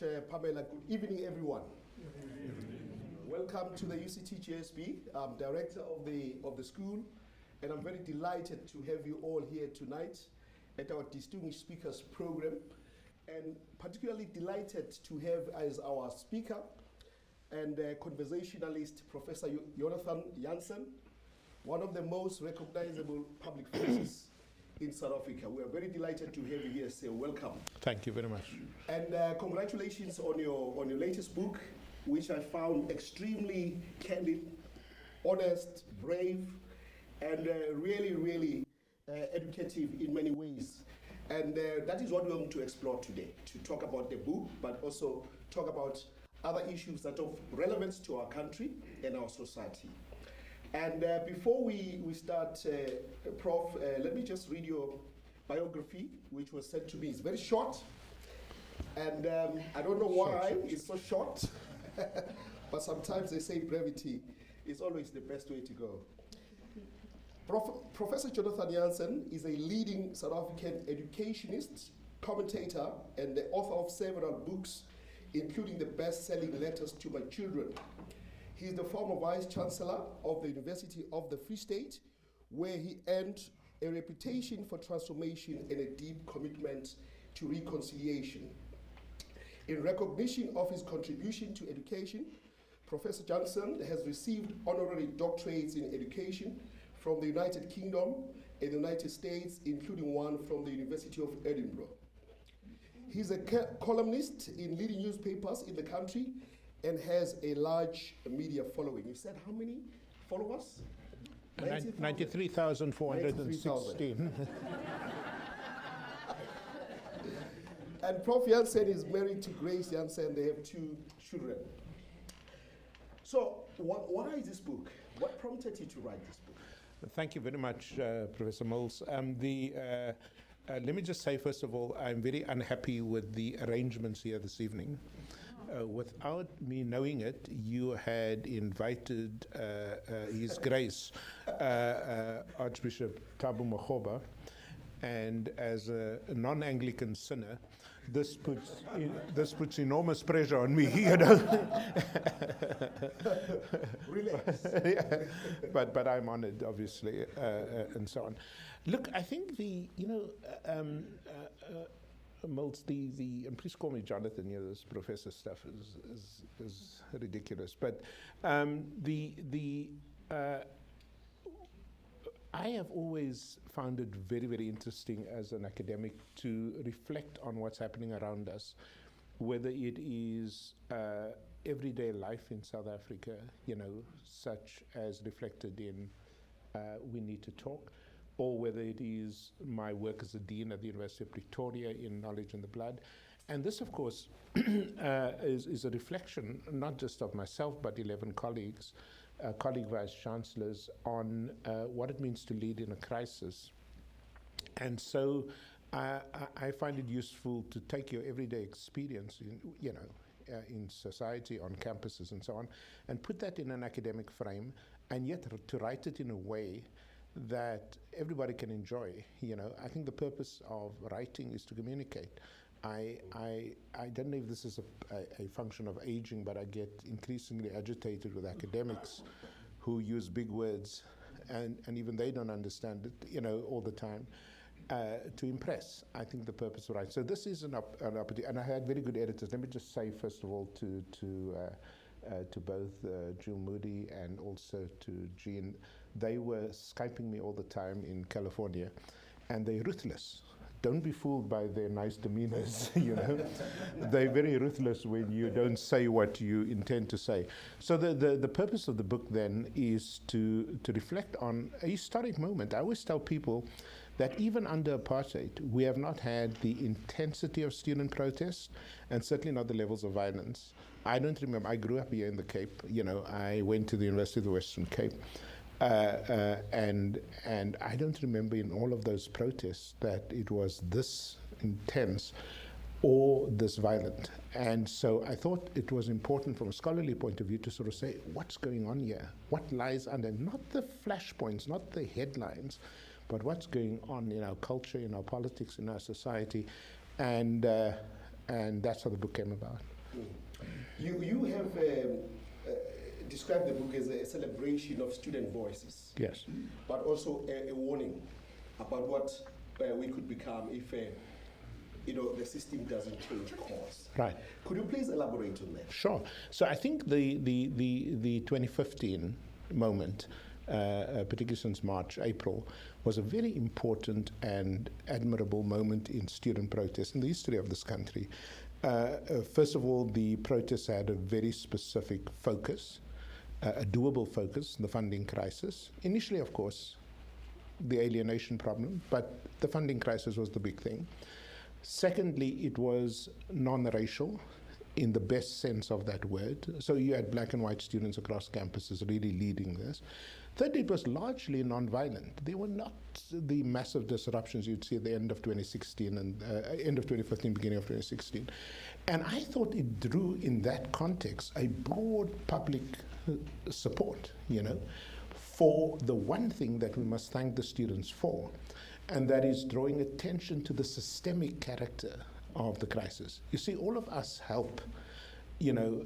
Pamela. Good evening, everyone. Welcome to the UCT GSB. I'm director of the school, and I'm very delighted to have you all here tonight at our Distinguished Speakers program, and particularly delighted to have as our speaker and conversationalist Professor Jansen, one of the most recognizable public faces in South Africa. We are very delighted to have you here, so welcome. Thank you very much. And congratulations on your latest book, which I found extremely candid, honest, brave, and really educative in many ways. And that is what we're going to explore today, to talk about the book, but also talk about other issues that are of relevance to our country and our society. And before we start, Prof, let me just read your biography, which was sent to me. It's very short, and I don't know why it's so short, but sometimes they say brevity is always the best way to go. Professor Jonathan Jansen is a leading South African educationist, commentator, and the author of several books, including the best-selling Letters to My Children. He is the former Vice-Chancellor of the University of the Free State, where he earned a reputation for transformation and a deep commitment to reconciliation. In recognition of his contribution to education, Professor Jansen has received honorary doctorates in education from the United Kingdom and the United States, including one from the University of Edinburgh. He's a columnist in leading newspapers in the country and has a large media following. You said how many followers? 93,416. And Prof. Jansen is married to Grace Jansen. They have 2 children. So why is this book? What prompted you to write this book? Thank you very much, Professor Mills. Let me just say, first of all, I'm very unhappy with the arrangements here this evening. Without me knowing it, you had invited His Grace, Archbishop Thabo Makgoba, and as a non-Anglican sinner, this puts enormous pressure on me, you know. Relax. Yeah. But I'm honored, obviously, and so on. Look, I think Mills, and please call me Jonathan. You know, this professor stuff is ridiculous. But I have always found it very, very interesting as an academic to reflect on what's happening around us, whether it is everyday life in South Africa, you know, such as reflected in We Need to Talk, or whether it is my work as a dean at the University of Pretoria in Knowledge in the Blood. And this, of course, is a reflection not just of myself, but 11 colleagues, colleague vice-chancellors, on what it means to lead in a crisis. And so I find it useful to take your everyday experience, in society, on campuses and so on, and put that in an academic frame, and yet to write it in a way that everybody can enjoy. You know, I think the purpose of writing is to communicate. I don't know if this is a function of aging, but I get increasingly agitated with academics who use big words, and even they don't understand it, you know, all the time, to impress. I think the purpose of writing. So this is an opportunity, and I had very good editors. Let me just say, first of all, to both Jill Moody and also to Jean. They were Skyping me all the time in California, and they're ruthless. Don't be fooled by their nice demeanors, you know. They're very ruthless when you don't say what you intend to say. So the purpose of the book then is to reflect on a historic moment. I always tell people that even under apartheid, we have not had the intensity of student protest, and certainly not the levels of violence. I don't remember, I grew up here in the Cape, you know, I went to the University of the Western Cape. And I don't remember in all of those protests that it was this intense or this violent. And so I thought it was important from a scholarly point of view to sort of say, what's going on here? What lies under, not the flashpoints, not the headlines, but what's going on in our culture, in our politics, in our society. And And that's how the book came about. You have described the book as a celebration of student voices. Yes. But also a warning about what we could become if the system doesn't change course. Right. Could you please elaborate on that? Sure. So I think the 2015 moment, particularly since March, April, was a very important and admirable moment in student protest in the history of this country. First of all, the protests had a very specific focus, a doable focus, the funding crisis. Initially, of course, the alienation problem, but the funding crisis was the big thing. Secondly, it was non-racial in the best sense of that word. So you had black and white students across campuses really leading this. Thirdly, it was largely non-violent. There were not the massive disruptions you'd see at the end of 2016 and end of 2015, beginning of 2016. And I thought it drew, in that context, a broad public support, for the one thing that we must thank the students for, and that is drawing attention to the systemic character of the crisis. You see, all of us help.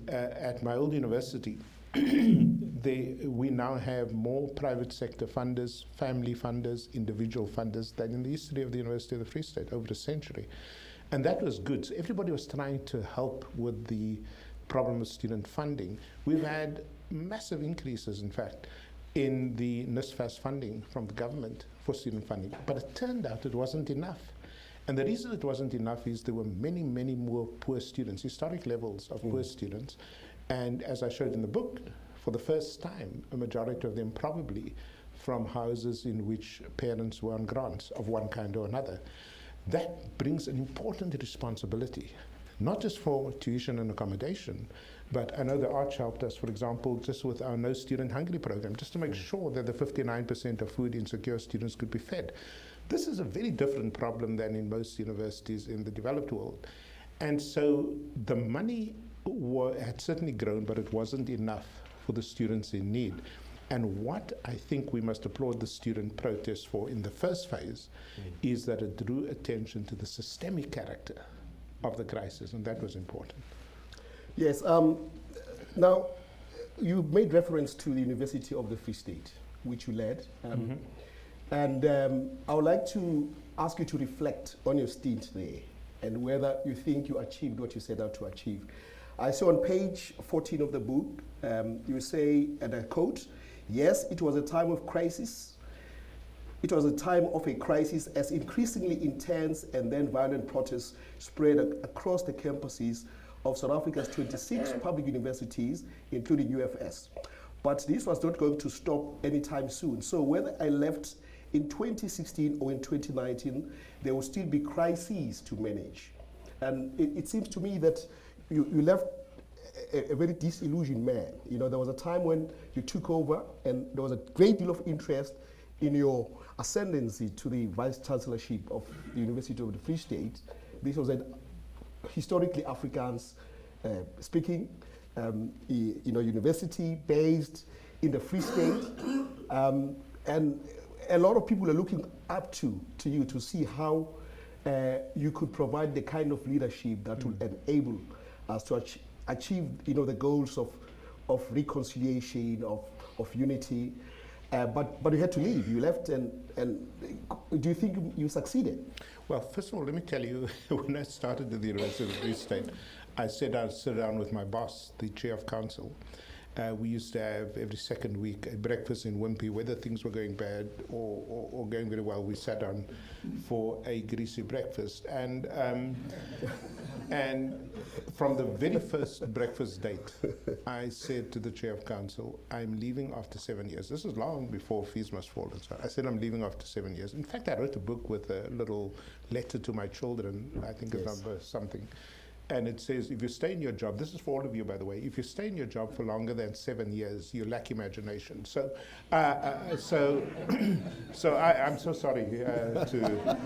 At my old university, we now have more private sector funders, family funders, individual funders than in the history of the University of the Free State, over a century. And that was good. So everybody was trying to help with the problem of student funding. We've had massive increases, in fact, in the NSFAS funding from the government for student funding. But it turned out it wasn't enough. And the reason it wasn't enough is there were many, many more poor students, historic levels of poor students. And as I showed in the book, for the first time, a majority of them probably from houses in which parents were on grants of one kind or another. That brings an important responsibility, not just for tuition and accommodation, but I know the Arch helped us, for example, just with our No Student Hungry program, just to make sure that the 59% of food insecure students could be fed. This is a very different problem than in most universities in the developed world. And so the money had certainly grown, but it wasn't enough for the students in need. And what I think we must applaud the student protest for in the first phase is that it drew attention to the systemic character of the crisis, and that was important. Yes. Now, you made reference to the University of the Free State, which you led. And I would like to ask you to reflect on your stint there and whether you think you achieved what you set out to achieve. I saw on page 14 of the book, you say, and I quote, "Yes, it was a time of crisis. It was a time of a crisis as increasingly intense and then violent protests spread across the campuses of South Africa's 26 public universities, including UFS. But this was not going to stop anytime soon. So whether I left in 2016 or in 2019, there will still be crises to manage." And it seems to me that you left a very disillusioned man. There was a time when you took over and there was a great deal of interest in your ascendancy to the vice chancellorship of the University of the Free State. This was a historically Afrikaans speaking university based in the Free State. And a lot of people are looking up to you to see how you could provide the kind of leadership that will enable us to achieve the goals of reconciliation, of unity. But you had to leave. You left, and do you think you succeeded? Well, first of all, let me tell you, when I started at the University of the Free State, I sit down with my boss, the chair of council. We used to have every second week a breakfast in Wimpy. Whether things were going bad or going very well, we sat down for a greasy breakfast. And from the very first breakfast date, I said to the chair of council, "I'm leaving after 7 years." This is long before Fees Must Fall and so on. I said, "I'm leaving after 7 years." In fact, I wrote a book with a little letter to my children, I think it's number something. And it says, if you stay in your job, this is for all of you, by the way, if you stay in your job for longer than 7 years, you lack imagination. So I'm so sorry to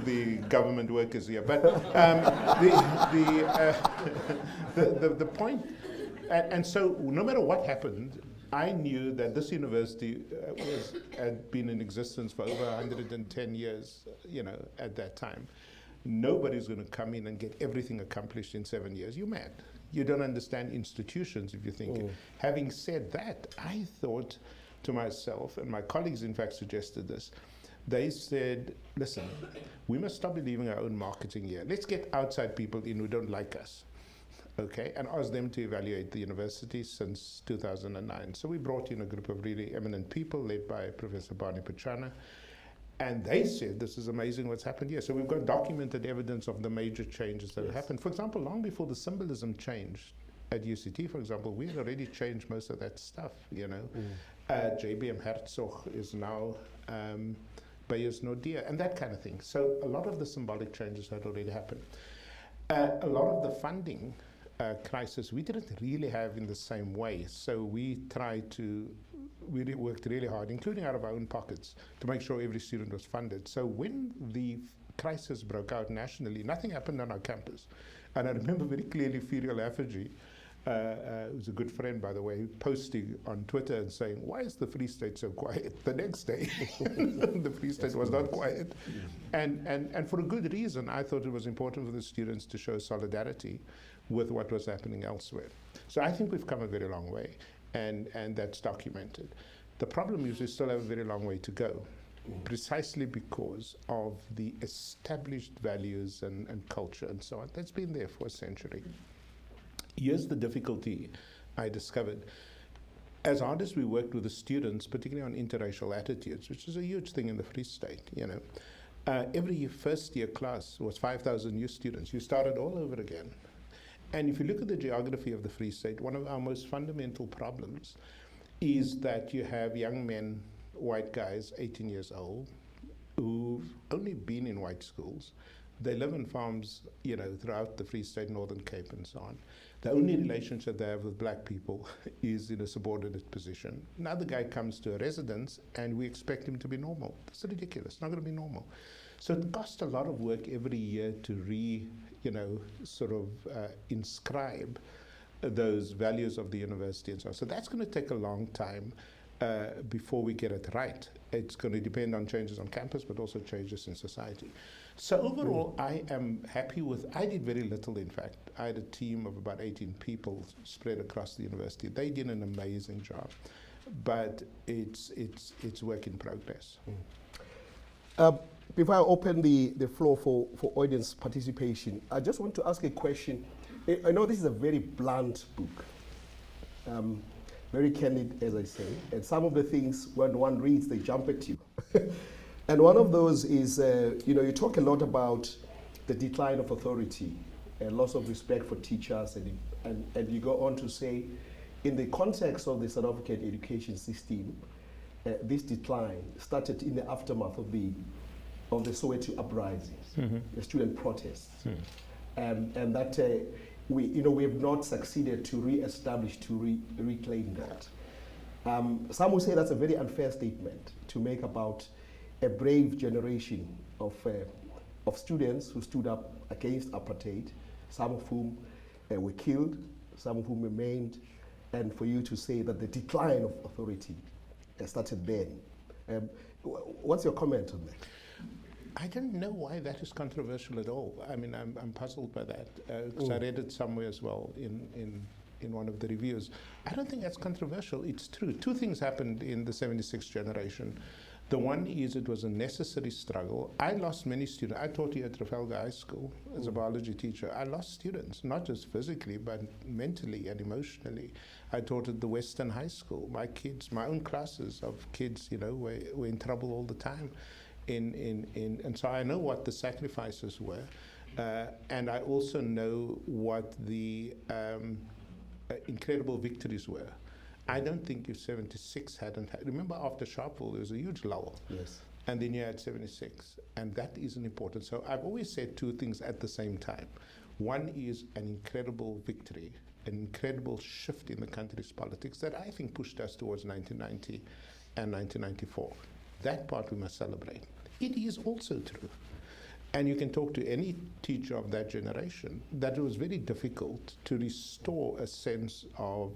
the government workers here. But the point, and so no matter what happened, I knew that this university had been in existence for over 110 years, at that time. Nobody's going to come in and get everything accomplished in 7 years. You're mad. You don't understand institutions if you think it. Having said that, I thought to myself, and my colleagues in fact suggested this, they said, listen, we must stop believing our own marketing here. Let's get outside people in who don't like us, okay, and ask them to evaluate the university since 2009. So we brought in a group of really eminent people led by Professor Barney Pachana, and they said, this is amazing what's happened here. So we've got documented evidence of the major changes that have happened. For example, long before the symbolism changed at UCT, for example, we had already changed most of that stuff, you know. JBM Herzog is now Bayers Nordia, and that kind of thing. So a lot of the symbolic changes had already happened. A lot of the funding crisis we didn't really have in the same way. So we worked really hard, including out of our own pockets, to make sure every student was funded. So when the crisis broke out nationally, nothing happened on our campus. And I remember very clearly Furiel Affergy, who's a good friend, by the way, posting on Twitter and saying, why is the Free State so quiet? The next day, the Free State was not quiet. And for a good reason. I thought it was important for the students to show solidarity with what was happening elsewhere. So I think we've come a very long way, and that's documented. The problem is we still have a very long way to go, precisely because of the established values and culture and so on. That's been there for a century. Here's the difficulty I discovered. As hard as we worked with the students, particularly on interracial attitudes, which is a huge thing in the Free State, you know, every first year class was 5,000 new students. You started all over again. And if you look at the geography of the Free State, one of our most fundamental problems is that you have young men, white guys, 18 years old, who've only been in white schools. They live in farms, you know, throughout the Free State, Northern Cape, and so on. The only relationship they have with black people is in a subordinate position. Another guy comes to a residence, and we expect him to be normal. That's ridiculous. It's not going to be normal. So it costs a lot of work every year to inscribe those values of the university and so on. So that's going to take a long time before we get it right. It's going to depend on changes on campus, but also changes in society. So overall, I am happy with, I did very little, in fact. I had a team of about 18 people spread across the university. They did an amazing job, but it's work in progress. Before I open the floor for audience participation, I just want to ask a question. I know this is a very blunt book, very candid, as I say, and some of the things, when one reads, they jump at you. And one of those is, you talk a lot about the decline of authority and loss of respect for teachers, and you go on to say, in the context of the South African education system, this decline started in the aftermath of the Soweto uprisings, the student protests, and that we have not succeeded to re-establish, to reclaim that. Some will say that's a very unfair statement to make about a brave generation of students who stood up against apartheid, some of whom were killed, some of whom remained, and for you to say that the decline of authority started then. What's your comment on that? I don't know why that is controversial at all. I mean, I'm puzzled by that, because I read it somewhere as well in one of the reviews. I don't think that's controversial. It's true. Two things happened in the 76 generation. The one is it was a necessary struggle. I lost many students. I taught here at Trafalgar High School as a biology teacher. I lost students, not just physically, but mentally and emotionally. I taught at the Western High School. My kids, my own classes of kids, were in trouble all the time. And so I know what the sacrifices were. And I also know what the incredible victories were. I don't think if 76 hadn't had, remember after Sharpeville, there was a huge lull. Yes. And then you had 76. And that isn't important. So I've always said two things at the same time. One is an incredible victory, an incredible shift in the country's politics that I think pushed us towards 1990 and 1994. That part we must celebrate. It is also true. And you can talk to any teacher of that generation that it was very difficult to restore a sense of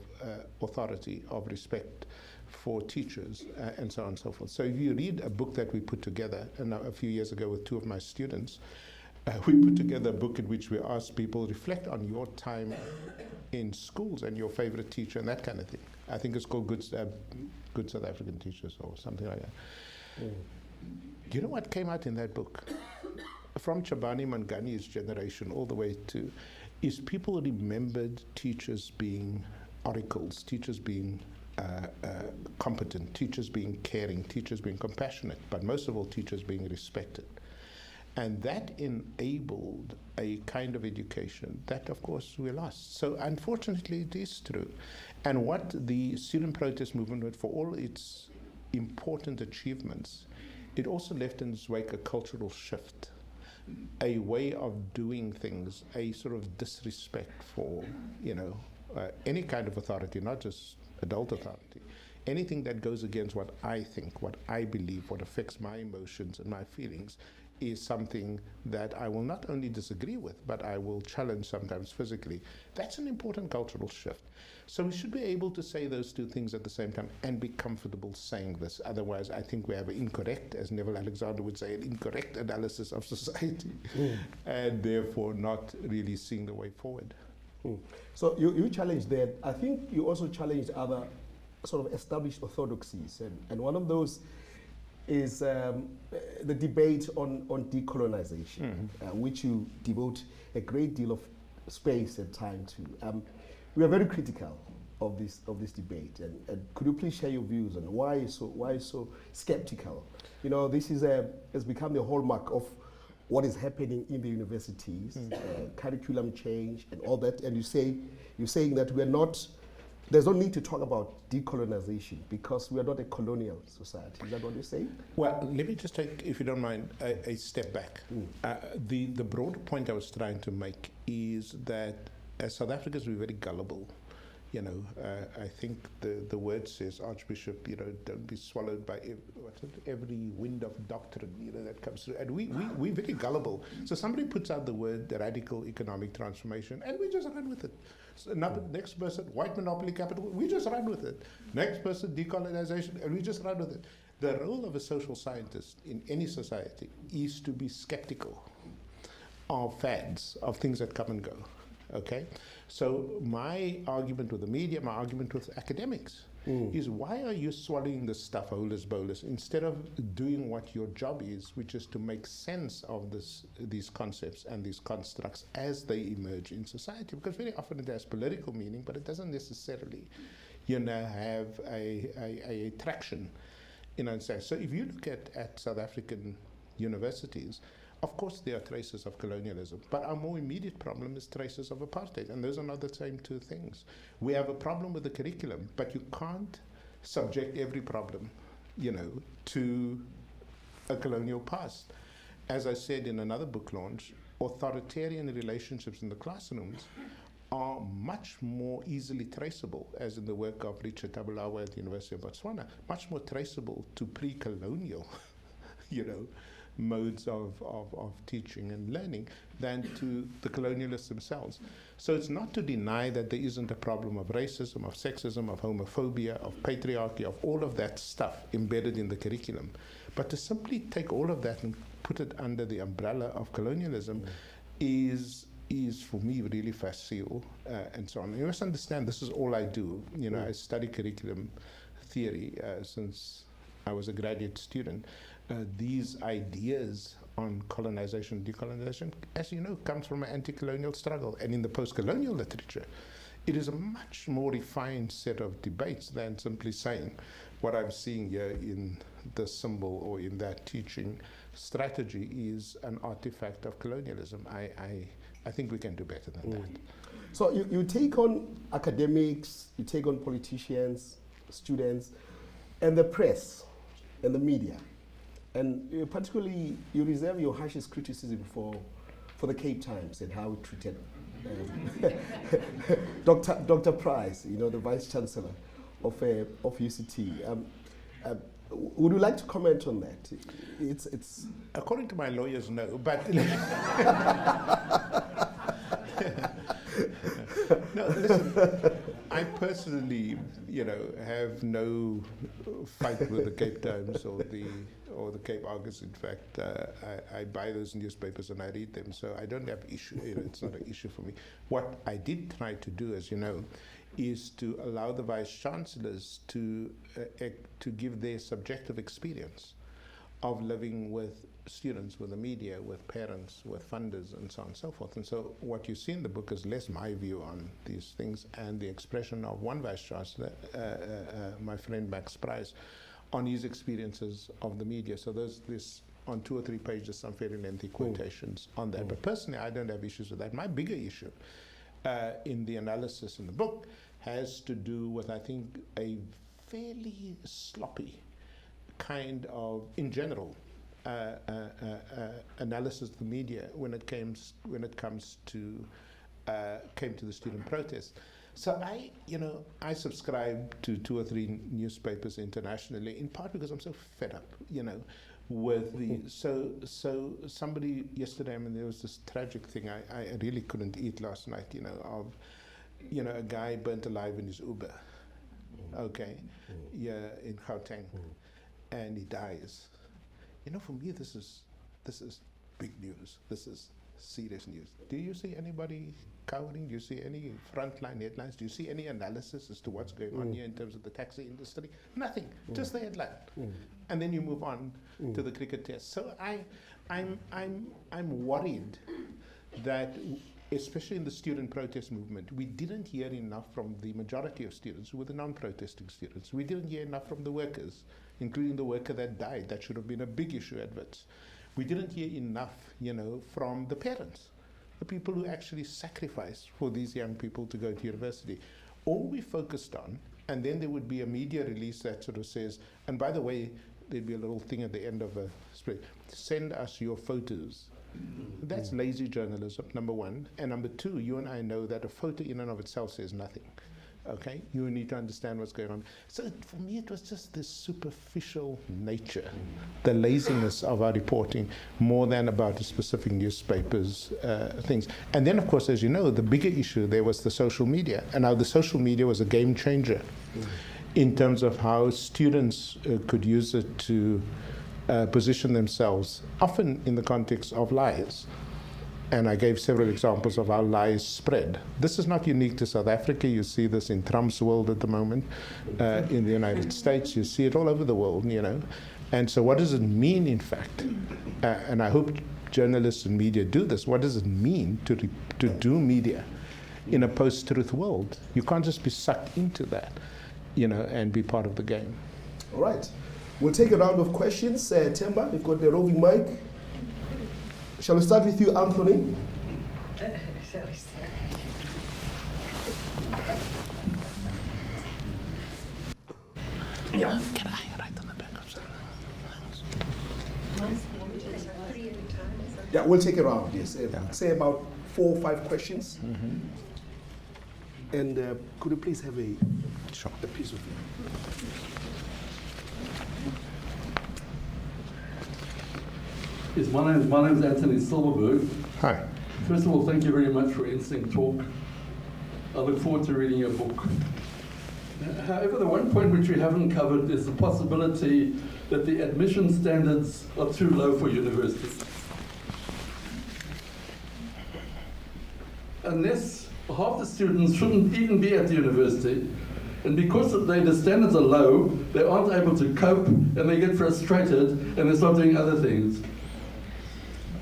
authority, of respect for teachers, and so on and so forth. So if you read a book that we put together a few years ago with two of my students, we put together a book in which we ask people reflect on your time in schools and your favorite teacher and that kind of thing. I think it's called Good South African Teachers or something like that. Do you know what came out in that book? From Chabani Mangani's generation all the way to, is people remembered teachers being oracles, teachers being competent, teachers being caring, teachers being compassionate, but most of all teachers being respected. And that enabled a kind of education that, of course, we lost. So unfortunately, it is true. And what the student protest movement, for all its important achievements, it also left in its wake a cultural shift, a way of doing things, a sort of disrespect for, any kind of authority, not just adult authority. Anything that goes against what I think, what I believe, what affects my emotions and my feelings is something that I will not only disagree with, but I will challenge sometimes physically. That's an important cultural shift. So we should be able to say those two things at the same time and be comfortable saying this. Otherwise, I think we have an incorrect, as Neville Alexander would say, an incorrect analysis of society, and therefore not really seeing the way forward. So you challenged that. I think you also challenged other sort of established orthodoxies, and one of those is the debate on decolonization, which you devote a great deal of space and time to. We are very critical of this debate, and could you please share your views on why so skeptical? This has become the hallmark of what is happening in the universities, curriculum change and all that. And you're saying that there's no need to talk about decolonization because we are not a colonial society. Is that what you're saying? Well, let me just take, if you don't mind, a step back. The broader point I was trying to make is that as South Africans, we're very gullible. I think the word says, Archbishop, don't be swallowed by every wind of doctrine, that comes through. And we're very gullible. So somebody puts out the word the radical economic transformation, and we just run with it. So next person, white monopoly capital, we just run with it. Next person, decolonization, and we just run with it. The role of a social scientist in any society is to be skeptical of fads, of things that come and go. Okay, so my argument with the media, my argument with academics is, why are you swallowing this stuff holus bolus instead of doing what your job is, which is to make sense of these concepts and these constructs as they emerge in society? Because very often it has political meaning, but it doesn't necessarily, have a traction in a sense. So if you look at South African universities, of course, there are traces of colonialism, but our more immediate problem is traces of apartheid, and those are not the same two things. We have a problem with the curriculum, but you can't subject every problem, to a colonial past. As I said in another book launch, authoritarian relationships in the classrooms are much more easily traceable, as in the work of Richard Tabulawa at the University of Botswana, much more traceable to pre-colonial, modes of teaching and learning than to the colonialists themselves. So it's not to deny that there isn't a problem of racism, of sexism, of homophobia, of patriarchy, of all of that stuff embedded in the curriculum. But to simply take all of that and put it under the umbrella of colonialism is for me really facile and so on. You must understand, this is all I do. I study curriculum theory since I was a graduate student. These ideas on colonization, decolonization, as you know, comes from an anti-colonial struggle. And in the post-colonial literature, it is a much more refined set of debates than simply saying what I'm seeing here in the symbol or in that teaching strategy is an artifact of colonialism. I think we can do better than that. So you take on academics, you take on politicians, students, and the press, and the media. And particularly, you reserve your harshest criticism for the Cape Times and how it treated Dr. Price, the Vice Chancellor of UCT. Would you like to comment on that? It's according to my lawyers, no, but no, listen. I personally, have no fight with the Cape Times or the Cape Argus. In fact, I buy those newspapers and I read them, so I don't have issue. It's not an issue for me. What I did try to do, as you know, is to allow the vice chancellors to give their subjective experience of living with students, with the media, with parents, with funders, and so on and so forth. And so what you see in the book is less my view on these things and the expression of one vice chancellor, my friend Max Price, on his experiences of the media. So there's this, on 2 or 3 pages, some fairly lengthy quotations on that. But personally, I don't have issues with that. My bigger issue in the analysis in the book has to do with, I think, a fairly sloppy kind of, in general, analysis of the media when it comes to came to the student protest. So I subscribe to 2 or 3 newspapers internationally, in part because I'm so fed up, with the so somebody yesterday, there was this tragic thing. I really couldn't eat last night, of a guy burnt alive in his Uber, in Gauteng, and he dies. For me, this is big news. This is serious news. Do you see anybody cowering? Do you see any frontline headlines? Do you see any analysis as to what's going on here in terms of the taxi industry? Nothing. Just the headline, and then you move on to the cricket test. So I'm worried that, especially in the student protest movement, we didn't hear enough from the majority of students who were the non-protesting students. We didn't hear enough from the workers, including the worker that died. That should have been a big issue at WITS. We didn't hear enough, from the parents, the people who actually sacrificed for these young people to go to university. All we focused on, and then there would be a media release that sort of says, and by the way, there'd be a little thing at the end of a spread, send us your photos. That's lazy journalism, number one. And number two, you and I know that a photo in and of itself says nothing. Okay? You need to understand what's going on. So for me, it was just this superficial nature, the laziness of our reporting, more than about the specific newspapers' things. And then, of course, as you know, the bigger issue there was the social media. And now the social media was a game changer in terms of how students could use it to position themselves, often in the context of lies. And I gave several examples of how lies spread. This is not unique to South Africa. You see this in Trump's world at the moment. In the United States, you see it all over the world, And so what does it mean, in fact? And I hope journalists and media do this. What does it mean to do media in a post-truth world? You can't just be sucked into that, and be part of the game. All right. We'll take a round of questions. Temba, you've got the roving mic. Shall we start with you, Anthony? Shall we start? Yeah. Can I write on the back of Yeah, we'll take a round, yes. Say about 4 or 5 questions. And could you please have a piece of it? Yes, my name is Anthony Silverberg. Hi. First of all, thank you very much for an interesting talk. I look forward to reading your book. However, the one point which we haven't covered is the possibility that the admission standards are too low for universities. Unless half the students shouldn't even be at the university, and because the standards are low, they aren't able to cope, and they get frustrated, and they start doing other things.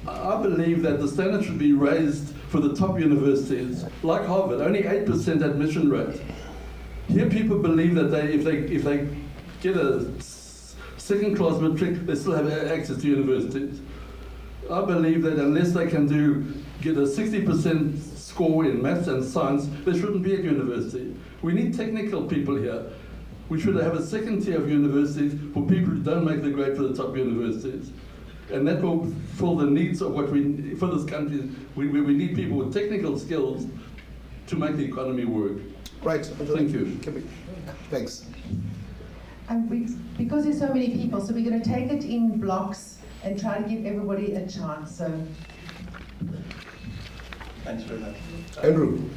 I believe that the standard should be raised for the top universities, like Harvard, only 8% admission rate. Here people believe that if they get a second-class matric, they still have access to universities. I believe that unless they can get a 60% score in maths and science, they shouldn't be at university. We need technical people here. We should have a second tier of universities for people who don't make the grade for the top universities. And that will fill the needs of what we, for this country, we need people with technical skills to make the economy work. Right. Thank you. Thanks. Because there's so many people, so we're going to take it in blocks and try to give everybody a chance. So, Thanks very much. Andrew.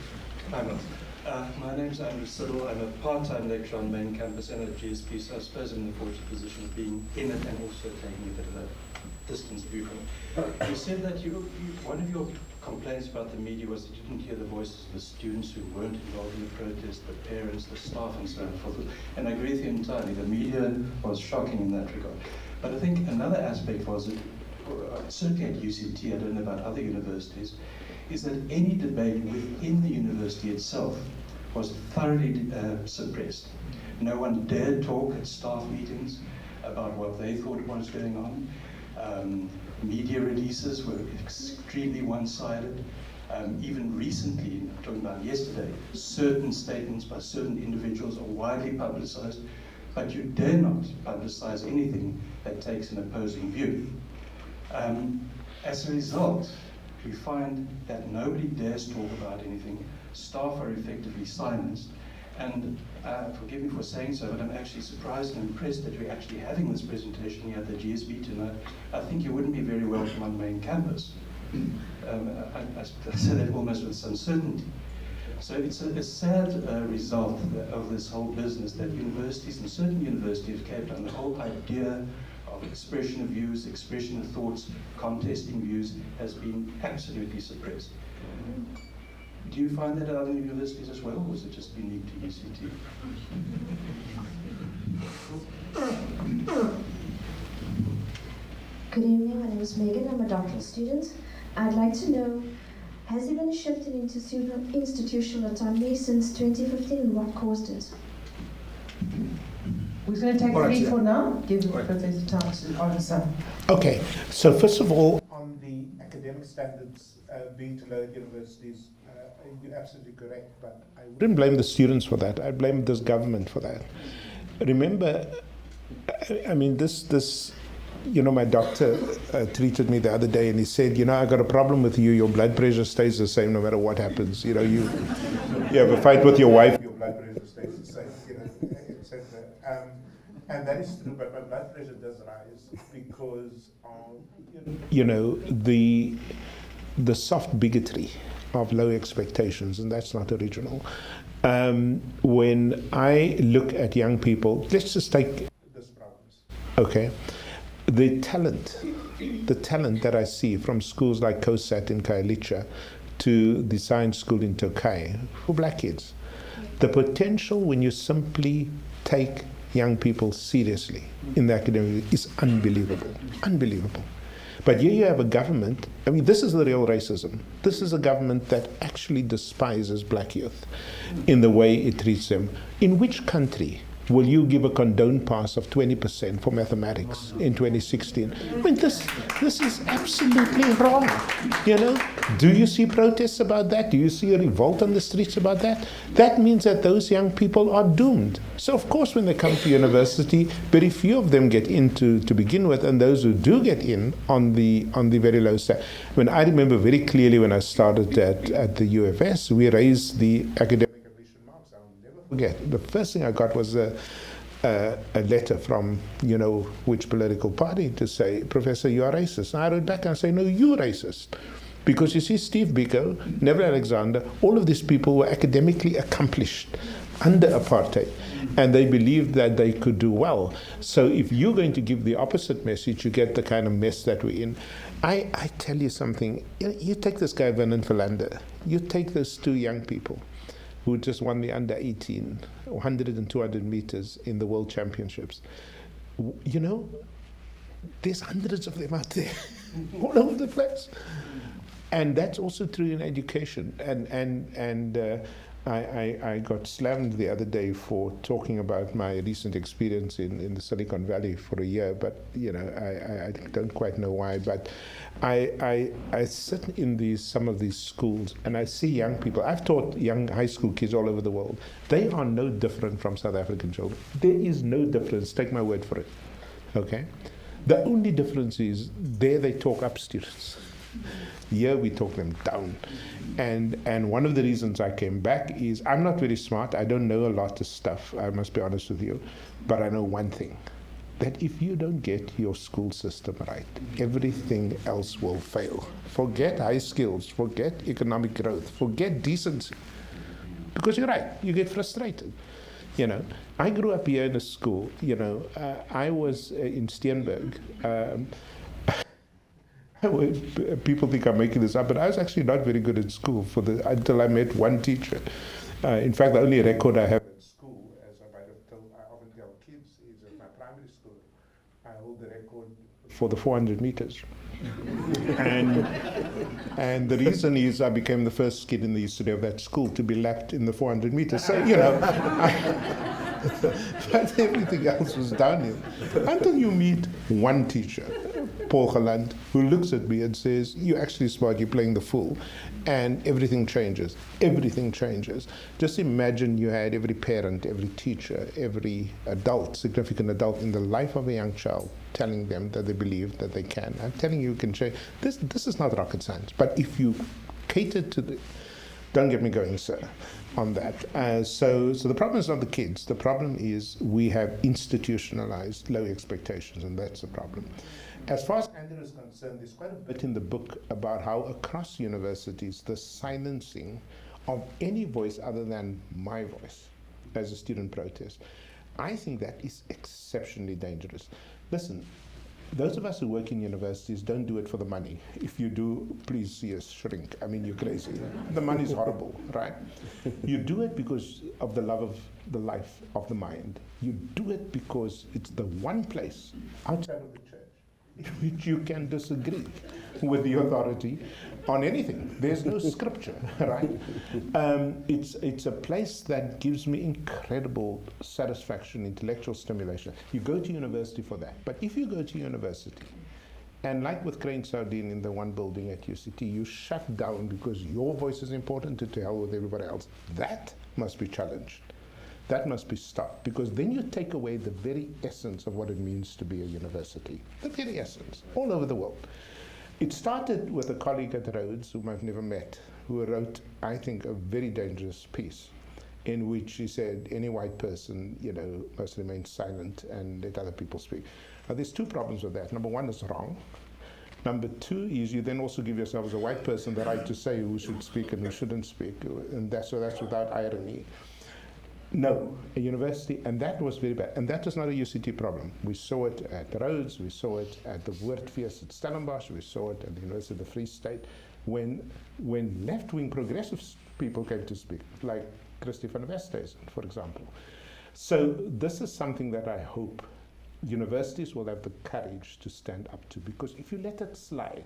My name's Andrew Siddle. I'm a part-time lecturer on the main campus and at GSP, so I suppose I'm in the fortunate position of being in it and also taking a bit of a distance view from it. You said that one of your complaints about the media was that you didn't hear the voices of the students who weren't involved in the protest, the parents, the staff, and so on and so forth. And I agree with you entirely. The media was shocking in that regard. But I think another aspect was that, certainly at UCT, I don't know about other universities, is that any debate within the university itself was thoroughly suppressed. No one dared talk at staff meetings about what they thought was going on. Media releases were extremely one-sided. Even recently, I'm talking about yesterday, certain statements by certain individuals are widely publicized, but you dare not publicize anything that takes an opposing view. As a result, we find that nobody dares talk about anything. Staff are effectively silenced. And forgive me for saying so, but I'm actually surprised and impressed that we're actually having this presentation here at the GSB tonight. I think you wouldn't be very welcome on the main campus. I say that almost with some certainty. So it's a sad result of this whole business that universities, and certain universities of Cape Town, the whole idea of expression of views, expression of thoughts, contesting views has been absolutely suppressed. Do you find that at other universities as well, or is it just unique to UCT? Good evening, my name is Megan, I'm a doctoral student. I'd like to know, has there been a shift in institutional autonomy since 2015 and what caused it? We're going to take All right, 3 yeah. for now. Give the Professor time to answer. Okay, so first of all, on the academic standards being too low at universities, you're absolutely correct, but I wouldn't blame the students for that. I blame this government for that. Remember, I mean, this, my doctor treated me the other day, and he said, I got a problem with you. Your blood pressure stays the same no matter what happens. You have a fight with your wife, your blood pressure stays the same, etc. And that is true, but my blood pressure does rise because of, the soft bigotry of low expectations, and that's not original. When I look at young people, let's just take this province, okay? The talent that I see from schools like COSAT in Khayelitsha to the science school in Tokai for black kids, the potential when you simply take young people seriously in the academic is unbelievable, unbelievable. But here you have a government, I mean, this is the real racism. This is a government that actually despises black youth in the way it treats them. In which country will you give a condone pass of 20% for mathematics in 2016? I mean, this is absolutely wrong, Do you see protests about that? Do you see a revolt on the streets about that? That means that those young people are doomed. So, of course, when they come to university, very few of them get in to begin with, and those who do get in on the very low side. When I remember very clearly when I started at the UFS, we raised the academic forget. The first thing I got was a letter from, which political party to say, Professor, you are racist. And I wrote back and I say, no, you're racist. Because you see, Steve Biko, Neville Alexander, all of these people were academically accomplished under apartheid. And they believed that they could do well. So if you're going to give the opposite message, you get the kind of mess that we're in. I tell you something, you take this guy, Vernon Philander, you take those two young people who just won the under 18, 100 and 200 meters in the World Championships. There's hundreds of them out there, all over the place. And that's also true in education. And I got slammed the other day for talking about my recent experience in the Silicon Valley for a year, but I don't quite know why. But I sit in some of these schools and I see young people. I've taught young high school kids all over the world. They are no different from South African children. There is no difference, take my word for it, okay? The only difference is there they talk up students. Here we talk them down. And one of the reasons I came back is I'm not very smart. I don't know a lot of stuff, I must be honest with you. But I know one thing, that if you don't get your school system right, everything else will fail. Forget high skills, forget economic growth, forget decency. Because you're right, you get frustrated. You know, I grew up here in a school, you know, I was in Steenberg. People think I'm making this up, but I was actually not very good at school until I met one teacher. In fact, the only record I have at school, as I often tell kids, is at my primary school, I hold the record for the 400 meters. and the reason is I became the first kid in the history of that school to be lapped in the 400 meters. So, you know, but everything else was downhill. Until you meet one teacher, Paul Galant, who looks at me and says, "You're actually smart, you're playing the fool." And everything changes. Everything changes. Just imagine you had every parent, every teacher, every adult, significant adult in the life of a young child telling them that they believe that they can. I'm telling you, you can change. This is not rocket science. But if you cater to the... Don't get me going, sir, on that. So the problem is not the kids. The problem is we have institutionalized low expectations, and that's the problem. As far as Andrew is concerned, there's quite a bit in the book about how across universities the silencing of any voice other than my voice as a student protest, I think that is exceptionally dangerous. Listen, those of us who work in universities don't do it for the money. If you do, please see us shrink. I mean, you're crazy. The money's horrible, right? You do it because of the love of the life of the mind. You do it because it's the one place outside of the church in which you can disagree with the authority on anything. There's no scripture, right? It's a place that gives me incredible satisfaction, intellectual stimulation. You go to university for that. But if you go to university, and like with Crane Sardine in the one building at UCT, you shut down because your voice is important to hell with everybody else, that must be challenged. That must be stopped, because then you take away the very essence of what it means to be a university. The very essence, all over the world. It started with a colleague at Rhodes, whom I've never met, who wrote, I think, a very dangerous piece in which he said any white person, you know, must remain silent and let other people speak. Now, there's two problems with that. Number one, is wrong. Number two is you then also give yourself as a white person the right to say who should speak and who shouldn't speak, and that's without irony. No, a university, and that was very bad. And that was not a UCT problem. We saw it at Rhodes, we saw it at the Woordfeest at Stellenbosch, we saw it at the University of the Free State, when left-wing progressive people came to speak, like Christie van der Westhuizen, for example. So this is something that I hope universities will have the courage to stand up to, because if you let it slide,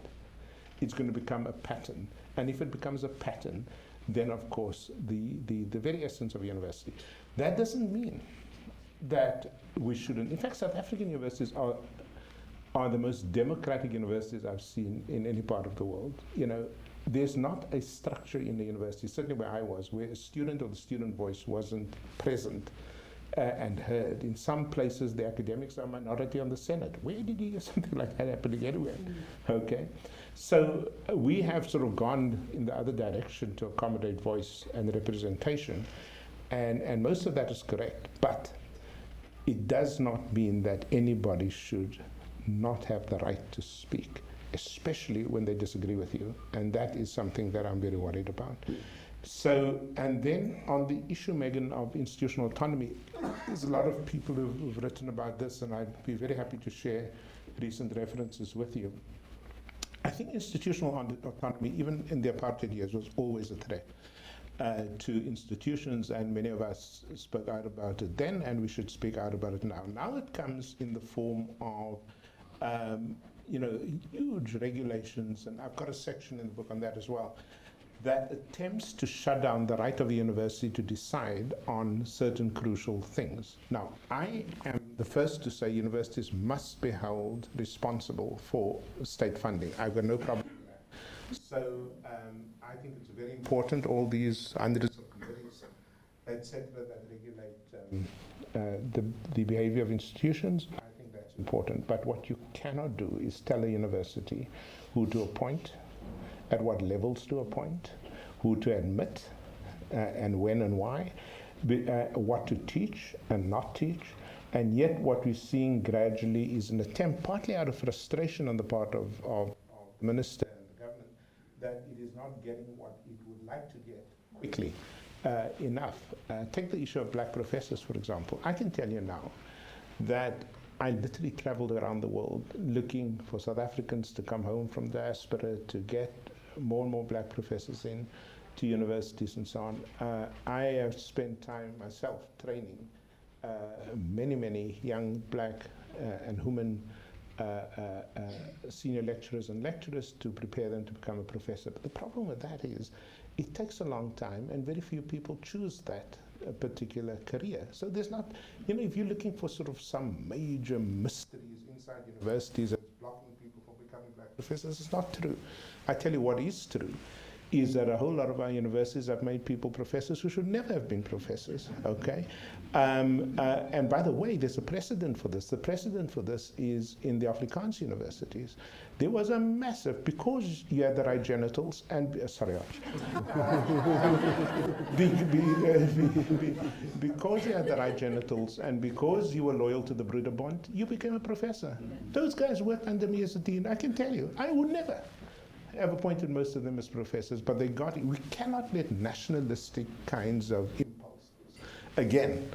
it's going to become a pattern. And if it becomes a pattern, then of course the very essence of a university. That doesn't mean that we shouldn't. In fact, South African universities are the most democratic universities I've seen in any part of the world. You know, there's not a structure in the university, certainly where I was, where a student or the student voice wasn't present and heard. In some places, the academics are a minority on the Senate. Where did you hear something like that happening anywhere? Okay. So we have sort of gone in the other direction to accommodate voice and representation, and most of that is correct, but it does not mean that anybody should not have the right to speak, especially when they disagree with you, and that is something that I'm very worried about. So, and then on the issue, Megan, of institutional autonomy, there's a lot of people who've written about this, and I'd be very happy to share recent references with you. I think institutional autonomy, even in the apartheid years, was always a threat to institutions, and many of us spoke out about it then, and we should speak out about it now. Now it comes in the form of, you know, huge regulations, and I've got a section in the book on that as well, that attempts to shut down the right of the university to decide on certain crucial things. Now, I am the first to say universities must be held responsible for state funding. I've got no problem with that. So I think it's very important, all these hundreds of committees, etc., that regulate the behavior of institutions. I think that's important. But what you cannot do is tell a university who to appoint, at what levels to appoint, who to admit, and when and why, what to teach and not teach. And yet what we're seeing gradually is an attempt, partly out of frustration on the part of the minister and the government, that it is not getting what it would like to get quickly enough. Take the issue of black professors, for example. I can tell you now that I literally traveled around the world looking for South Africans to come home from diaspora to get more and more black professors in to universities and so on. I have spent time myself training many young black and women senior lecturers and lecturers to prepare them to become a professor. But the problem with that is it takes a long time and very few people choose that particular career. So there's not, if you're looking for sort of some major mysteries inside universities that's blocking people from becoming black professors, it's not true. I tell you what is true is that a whole lot of our universities have made people professors who should never have been professors, okay? And by the way, there's a precedent for this. The precedent for this is in the Afrikaans universities. There was a massive, because you had the right genitals, and, sorry, because you had the right genitals and because you were loyal to the Broederbond, you became a professor. Those guys worked under me as a dean. I can tell you, I would never have appointed most of them as professors, but they got it. We cannot let nationalistic kinds of impulses, again,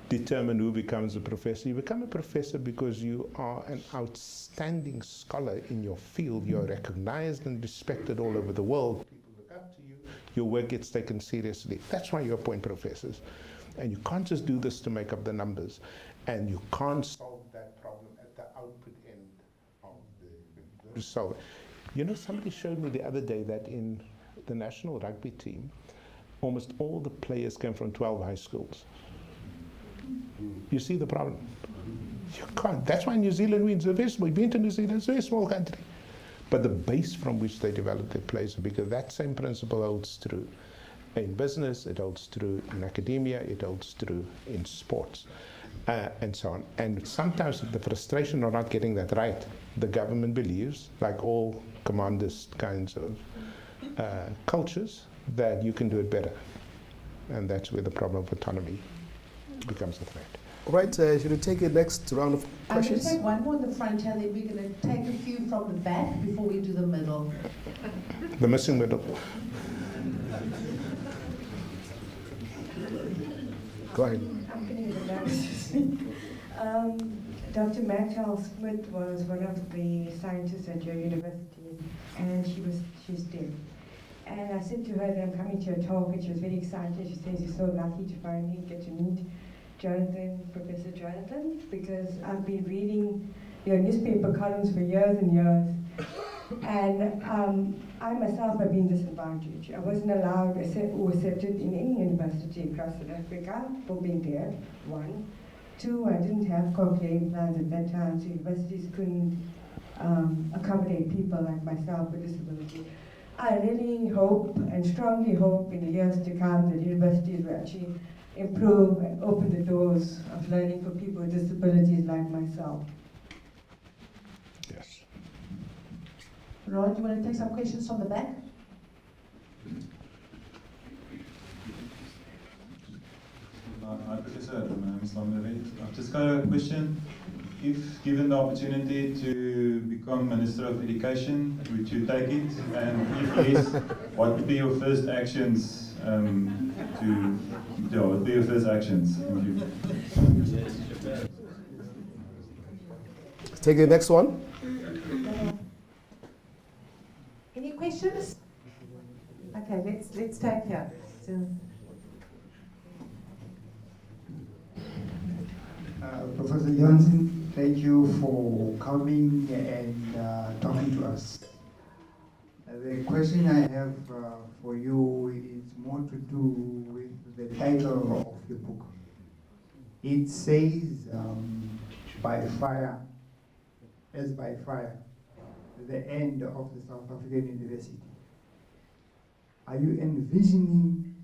determine who becomes a professor. You become a professor because you are an outstanding scholar in your field. You're recognized and respected all over the world. People look up to you. Your work gets taken seriously. That's why you appoint professors. And you can't just do this to make up the numbers. And you can't solve that problem at the output end of the result. Somebody showed me the other day that in the national rugby team, almost all the players came from 12 high schools. You see the problem? You can't. That's why New Zealand wins. We've been to New Zealand, it's a very small country. But the base from which they develop their players, because that same principle holds true in business, it holds true in academia, it holds true in sports, and so on. And sometimes the frustration of not getting that right, the government believes, like all commandist kinds of cultures, that you can do it better. And that's where the problem of autonomy becomes a threat. All right, should we take a next round of questions? I'm going to take one more in the front and then we're going to take a few from the back before we do the middle. The missing middle. Go ahead. I'm getting embarrassed. Dr. Maxwell Smith was one of the scientists at your university, and she's dead. And I said to her that I'm coming to your talk, and she was very excited. She says you're so lucky to finally get to meet Jonathan, Professor Jonathan, because I've been reading your newspaper columns for years and years. And I myself have been disadvantaged. I wasn't allowed or accepted in any university across South Africa for being deaf, one. Two, I didn't have cochlear implants at that time, so universities couldn't accommodate people like myself with disability. I really hope and strongly hope in the years to come that universities will actually improve and open the doors of learning for people with disabilities like myself. Yes. Ron, do you want to take some questions from the back? Hi, Professor. My name is Lamir. I've just got a question. If given the opportunity to become Minister of Education, would you take it? And if yes, what would be your first actions what would be your first actions? Thank you. Let's take the next one. Any questions? Okay, let's take here. So, Professor Jansen, thank you for coming and talking to us. The question I have for you is more to do with the title of the book. It says, by fire, as by fire, the end of the South African University. Are you envisioning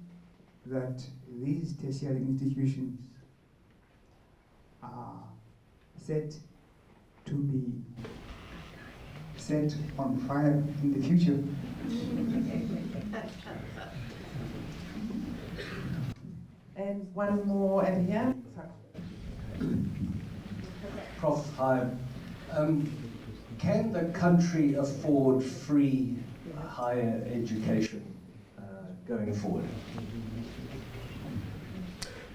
that these tertiary institutions are set to be set on fire in the future? and one more over here. Prof, hi. Can the country afford free higher education going forward?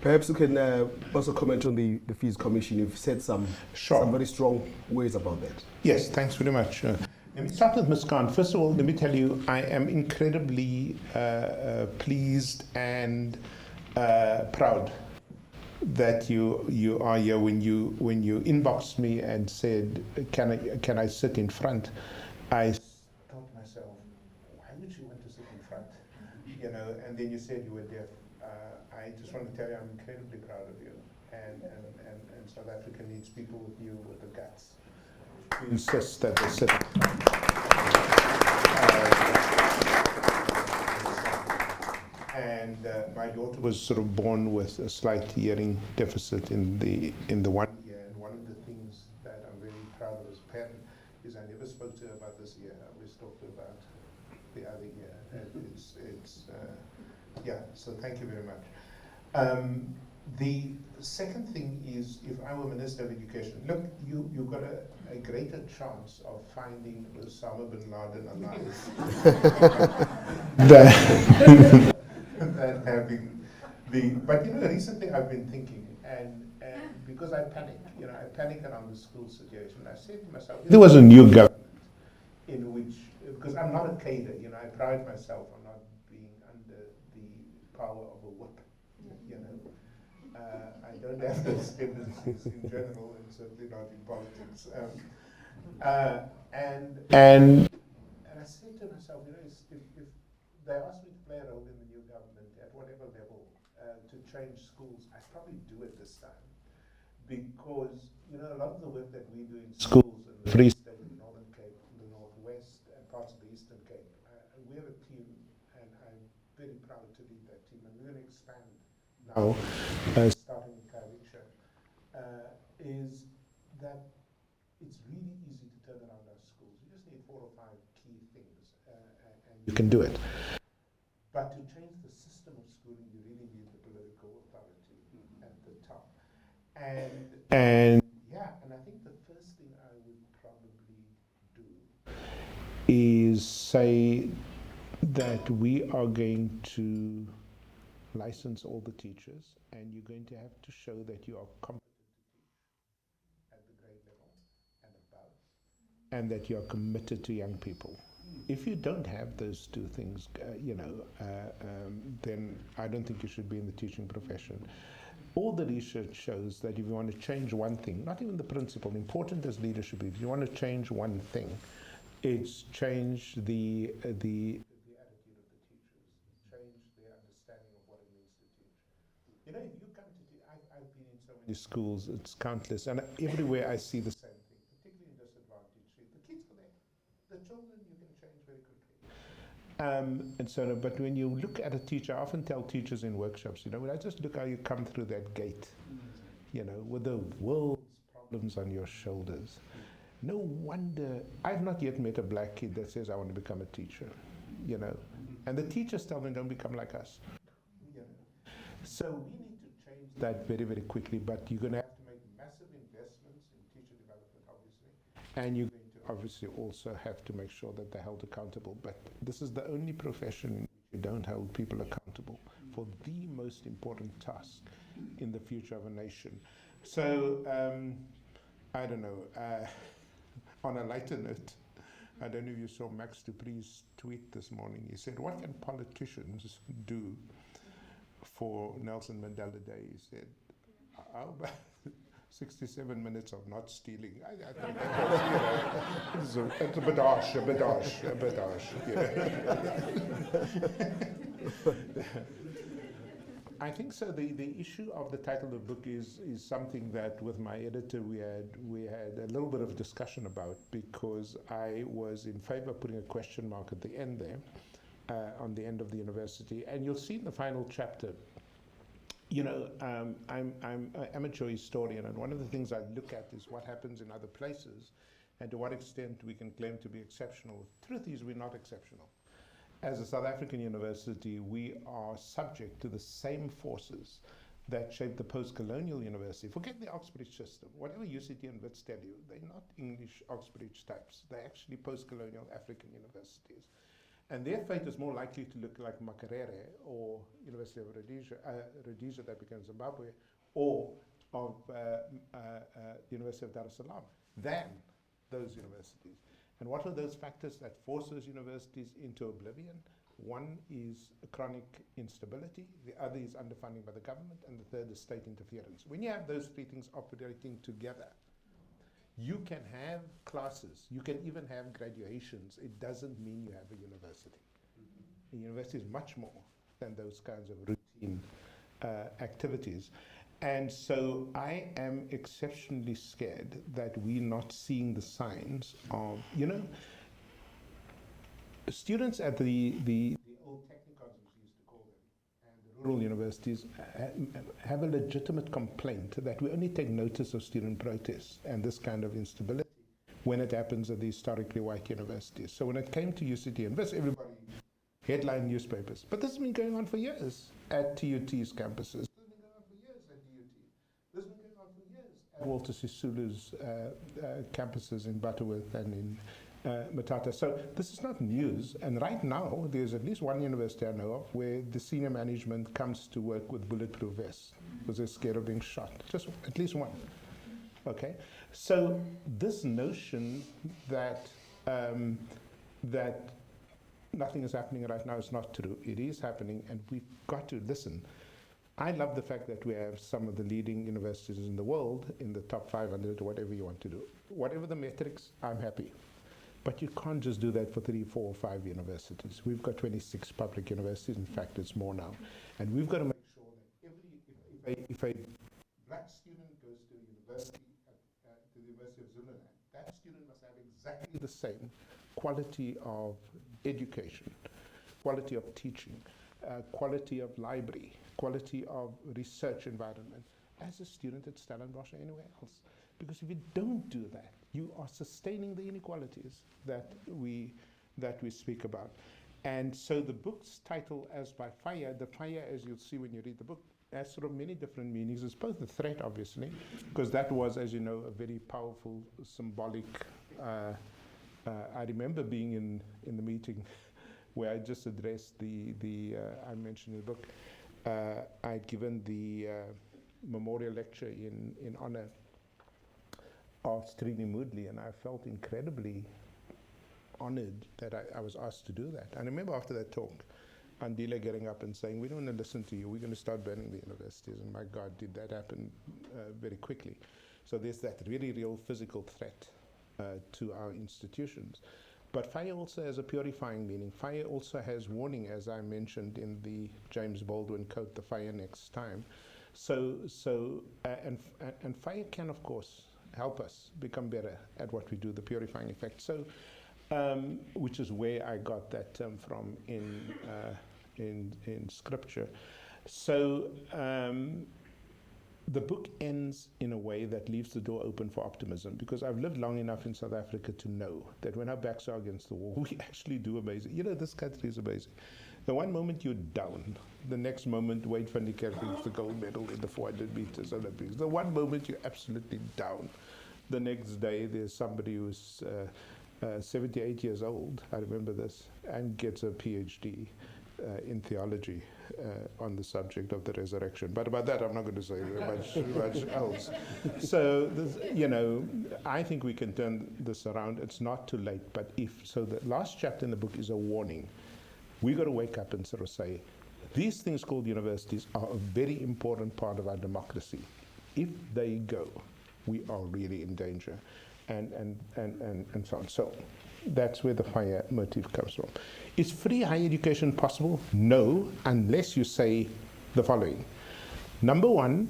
Perhaps you can also comment on the Fees Commission. You've said some very strong words about that. Yes, thanks very much. Let me start with Ms. Khan. First of all, let me tell you, I am incredibly pleased and proud that you are here. When you inboxed me and said, can I sit in front, I thought to myself, why would you want to sit in front? You know, and then you said you were deaf. I just want to tell you I'm incredibly proud of you, and South Africa needs people with you with the guts to insist that they sit. And my daughter was sort of born with a slight hearing deficit in the 1 year, and one of the things that I'm very proud of as a parent is I never spoke to her about this year. I always talked to her about the other year. And yeah. So thank you very much. The second thing is, if I were Minister of Education, look, you've got a greater chance of finding Osama bin Laden alive than having but recently I've been thinking, and because I panic around the school situation. I said to myself, there was a new government in which, because I'm not a cadre, I pride myself on not being under the power of a whip, I don't have those tendencies in general, and certainly not in politics. And I said to myself, if they asked me to play a role in the new government at whatever level to change schools, I'd probably do it this time, because a lot of the work that we do in schools in the Free State, the Northern Cape, the Northwest, and parts of the Eastern Cape, we have a team, and I'm very proud to lead that team, and we're going to expand now, starting in Khayelitsha, is that it's really easy to turn around our schools. You just need 4 or 5 key things, and you can do it. But to change the system of schooling, you really need the political authority at the top. And I think the first thing I would probably do is say that we are going to license all the teachers, and you're going to have to show that you are competent to teach at the grade level and above, and that you are committed to young people. If you don't have those two things, then I don't think you should be in the teaching profession. All the research shows that if you want to change one thing, not even the principle, important as leadership is, if you want to change one thing, it's change the attitude of the teachers, change their understanding of what it means to teach. If you come to teach, I've been in so many schools, it's countless, and everywhere I see the same thing, particularly in disadvantaged streets. The kids are there. The children you can change very quickly. But when you look at a teacher, I often tell teachers in workshops, when I just look how you come through that gate, with the world's problems on your shoulders. No wonder, I've not yet met a black kid that says, I want to become a teacher, And the teachers tell them, don't become like us. So we need to change that very, very quickly, but you're going to have to make massive investments in teacher development, obviously, and you're going to obviously also have to make sure that they're held accountable. But this is the only profession in which you don't hold people accountable for the most important task in the future of a nation. So, I don't know, on a lighter note, I don't know if you saw Max Dupree's tweet this morning. He said, what can politicians do for Nelson Mandela Day? He said, how about 67 minutes of not stealing? I think that's, it's a bit harsh, I think so. The issue of the title of the book is something that with my editor we had a little bit of a discussion about, because I was in favor of putting a question mark at the end there, on the end of the university, and you'll see in the final chapter. I'm an amateur historian, and one of the things I look at is what happens in other places, and to what extent we can claim to be exceptional. The truth is, we're not exceptional. As a South African university, we are subject to the same forces that shaped the post-colonial university. Forget the Oxbridge system. Whatever UCT and WITS tell you, they're not English Oxbridge types. They're actually post-colonial African universities. And their fate is more likely to look like Makerere or University of Rhodesia that became Zimbabwe, or of University of Dar es Salaam than those universities. And what are those factors that force those universities into oblivion? One is chronic instability, the other is underfunding by the government, and the third is state interference. When you have those three things operating together, you can have classes, you can even have graduations. It doesn't mean you have a university. A university is much more than those kinds of routine activities. And so I am exceptionally scared that we're not seeing the signs of, students at the old technicons, as we used to call them, and the rural universities have a legitimate complaint that we only take notice of student protests and this kind of instability when it happens at the historically white universities. So when it came to UCT Invest, everybody headline newspapers. But this has been going on for years at TUT's campuses. This has been going on for years at Walter Sisulu's campuses in Butterworth and in Matata. So this is not news. And right now, there's at least one university I know of where the senior management comes to work with bulletproof vests because they're scared of being shot. Just at least one. Okay? So this notion that that nothing is happening right now is not true. It is happening, and we've got to listen. I love the fact that we have some of the leading universities in the world in the top 500 or whatever you want to do. Whatever the metrics, I'm happy. But you can't just do that for 3, 4, or 5 universities. We've got 26 public universities. In fact, it's more now. And we've got to make sure that if a black student goes to the University of Zululand, that student must have exactly the same quality of education, quality of teaching, quality of library, quality of research environment as a student at Stellenbosch or anywhere else. Because if you don't do that, you are sustaining the inequalities that we speak about. And so the book's title, As by Fire, the fire, as you'll see when you read the book, has sort of many different meanings. It's both a threat, obviously, because that was, as you know, a very powerful, symbolic. I remember being in the meeting where I just addressed I mentioned in the book, I'd given the memorial lecture in honor of Srini Moodley, and I felt incredibly honored that I was asked to do that. I remember after that talk, Andile getting up and saying, we don't want to listen to you, we're going to start burning the universities. And my God, did that happen very quickly. So there's that really real physical threat to our institutions. But fire also has a purifying meaning. Fire also has warning, as I mentioned in the James Baldwin quote, the fire next time. And fire can, of course, help us become better at what we do, the purifying effect. So, which is where I got that term from in scripture. So the book ends in a way that leaves the door open for optimism, because I've lived long enough in South Africa to know that when our backs are against the wall, we actually do amazing. This country is amazing. The one moment you're down, the next moment Wade van der Kerk wins the gold medal in the 400 meters Olympics. The one moment you're absolutely down, the next day there's somebody who's 78 years old, I remember this, and gets a PhD in theology on the subject of the resurrection. But about that, I'm not going to say much else. So, I think we can turn this around. It's not too late, but so the last chapter in the book is a warning. We've got to wake up and sort of say, these things called universities are a very important part of our democracy. If they go, we are really in danger, and so on. So that's where the fire motive comes from. Is free higher education possible? No, unless you say the following. Number one,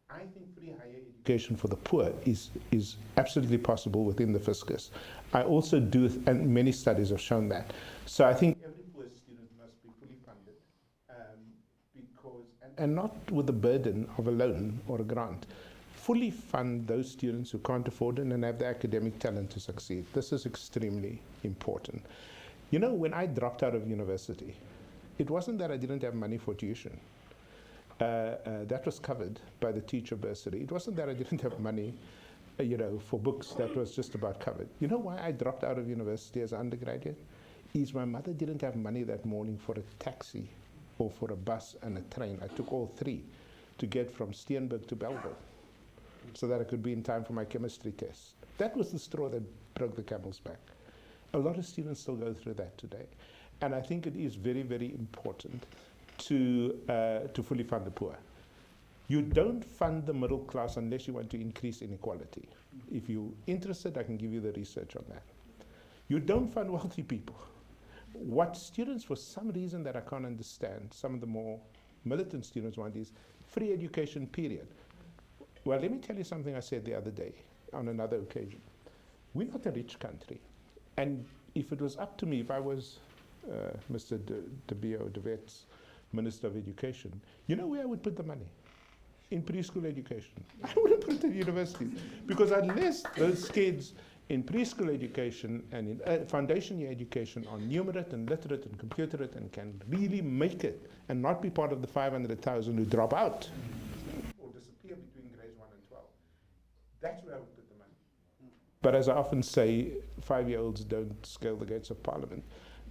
I think free higher education for the poor is absolutely possible within the fiscus. I also do, and many studies have shown that. So I think every poor student must be fully funded, and not with the burden of a loan or a grant. Fully fund those students who can't afford it and have the academic talent to succeed. This is extremely important. When I dropped out of university, it wasn't that I didn't have money for tuition. That was covered by the teacher bursary. It wasn't that I didn't have money, for books. That was just about covered. You know why I dropped out of university as an undergraduate? is my mother didn't have money that morning for a taxi or for a bus and a train. I took all three to get from Steenberg to Belleville so that I could be in time for my chemistry test. That was the straw that broke the camel's back. A lot of students still go through that today. And I think it is very, very important to fully fund the poor. You don't fund the middle class unless you want to increase inequality. If you're interested, I can give you the research on that. You don't fund wealthy people. What students, for some reason that I can't understand, some of the more militant students want is free education, period. Well, let me tell you something I said the other day on another occasion. We're not a rich country. And if it was up to me, if I was Mr. De Wet's Minister of Education, you know where I would put the money? In preschool education. I wouldn't put it in universities. Because unless those kids in preschool education and in foundation year education are numerate and literate and computerate and can really make it and not be part of the 500,000 who drop out or disappear between grades 1 and 12, that's where I would put the money. But as I often say, 5-year-olds don't scale the gates of Parliament.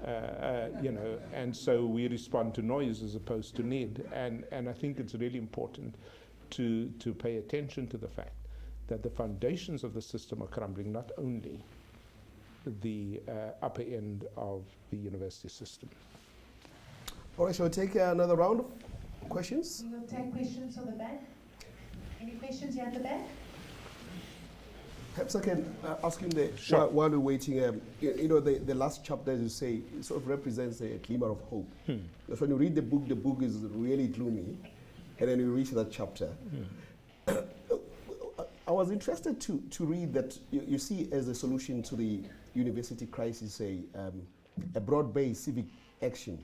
And so we respond to noise as opposed to need. And I think it's really important to pay attention to the fact that the foundations of the system are crumbling, not only the upper end of the university system. All right, shall we take another round of questions? We'll take questions from the back. Any questions here at the back? Perhaps I can ask him Sure. while we're waiting. The last chapter, as you say, it sort of represents a glimmer of hope. Because when you read the book is really gloomy, and then you reach that chapter. I was interested to read that you see as a solution to the university crisis a broad-based civic action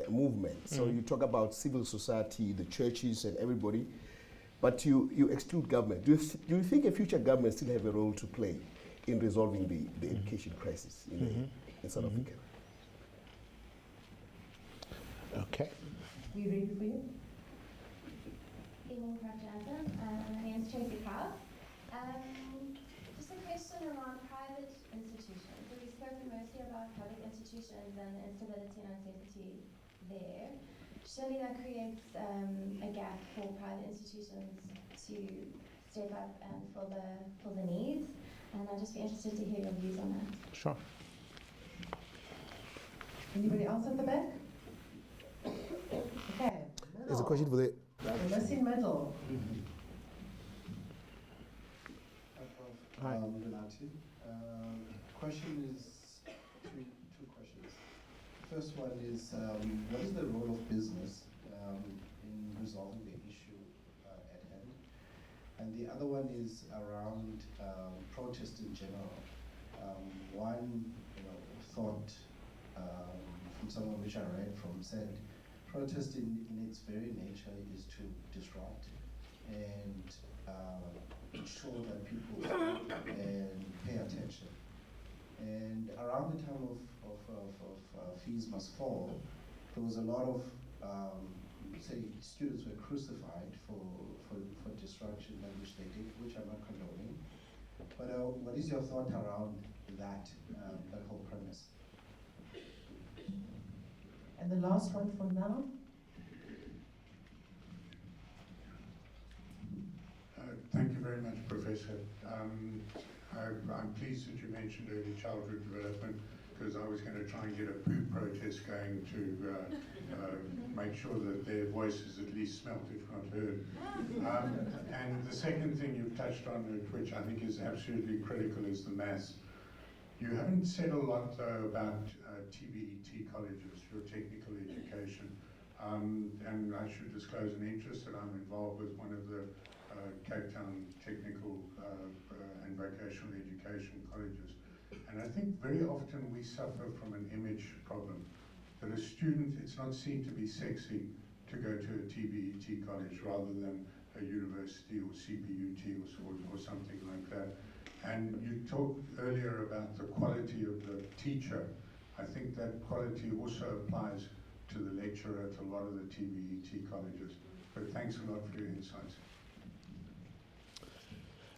movement. So you talk about civil society, the churches, and everybody. But you exclude government. Do you think a future government still have a role to play in resolving the education crisis in South Africa? Okay. We ready for you? Evening, Prof. Jansen. My name is Tracy Prof. Just a question around private institutions. So we've spoken mostly about public institutions and the instability and uncertainty there. Surely that creates a gap for private institutions to step up and fill the needs. And I'd just be interested to hear your views on that. Sure. Anybody else at the back? Okay. There's a question for the... The missing middle. Hi. Question is two questions. First one is, what is the role of business in resolving the issue at hand? And the other one is around protest in general. One thought from someone which I read from said, protest in its very nature is to disrupt and ensure that people and pay attention. And around the time of fees must fall, there was a lot of, say, students were crucified for disruption and which they did, which I'm not condoning. But what is your thought around that whole premise? And the last one for now. Thank you very much, Professor. I'm pleased that you mentioned early childhood development because I was going to try and get a poo protest going to make sure that their voice is at least smelt, if not heard. And the second thing you've touched on, which I think is absolutely critical, is the maths. You haven't said a lot, though, about TBET colleges, your technical education. And I should disclose an interest that I'm involved with one of the Cape Town technical and vocational education colleges. And I think very often we suffer from an image problem, that a student, it's not seen to be sexy to go to a TBET college rather than a university or CBUT or something like that. And you talked earlier about the quality of the teacher. I think that quality also applies to the lecturer at a lot of the TBET colleges. But thanks a lot for your insights.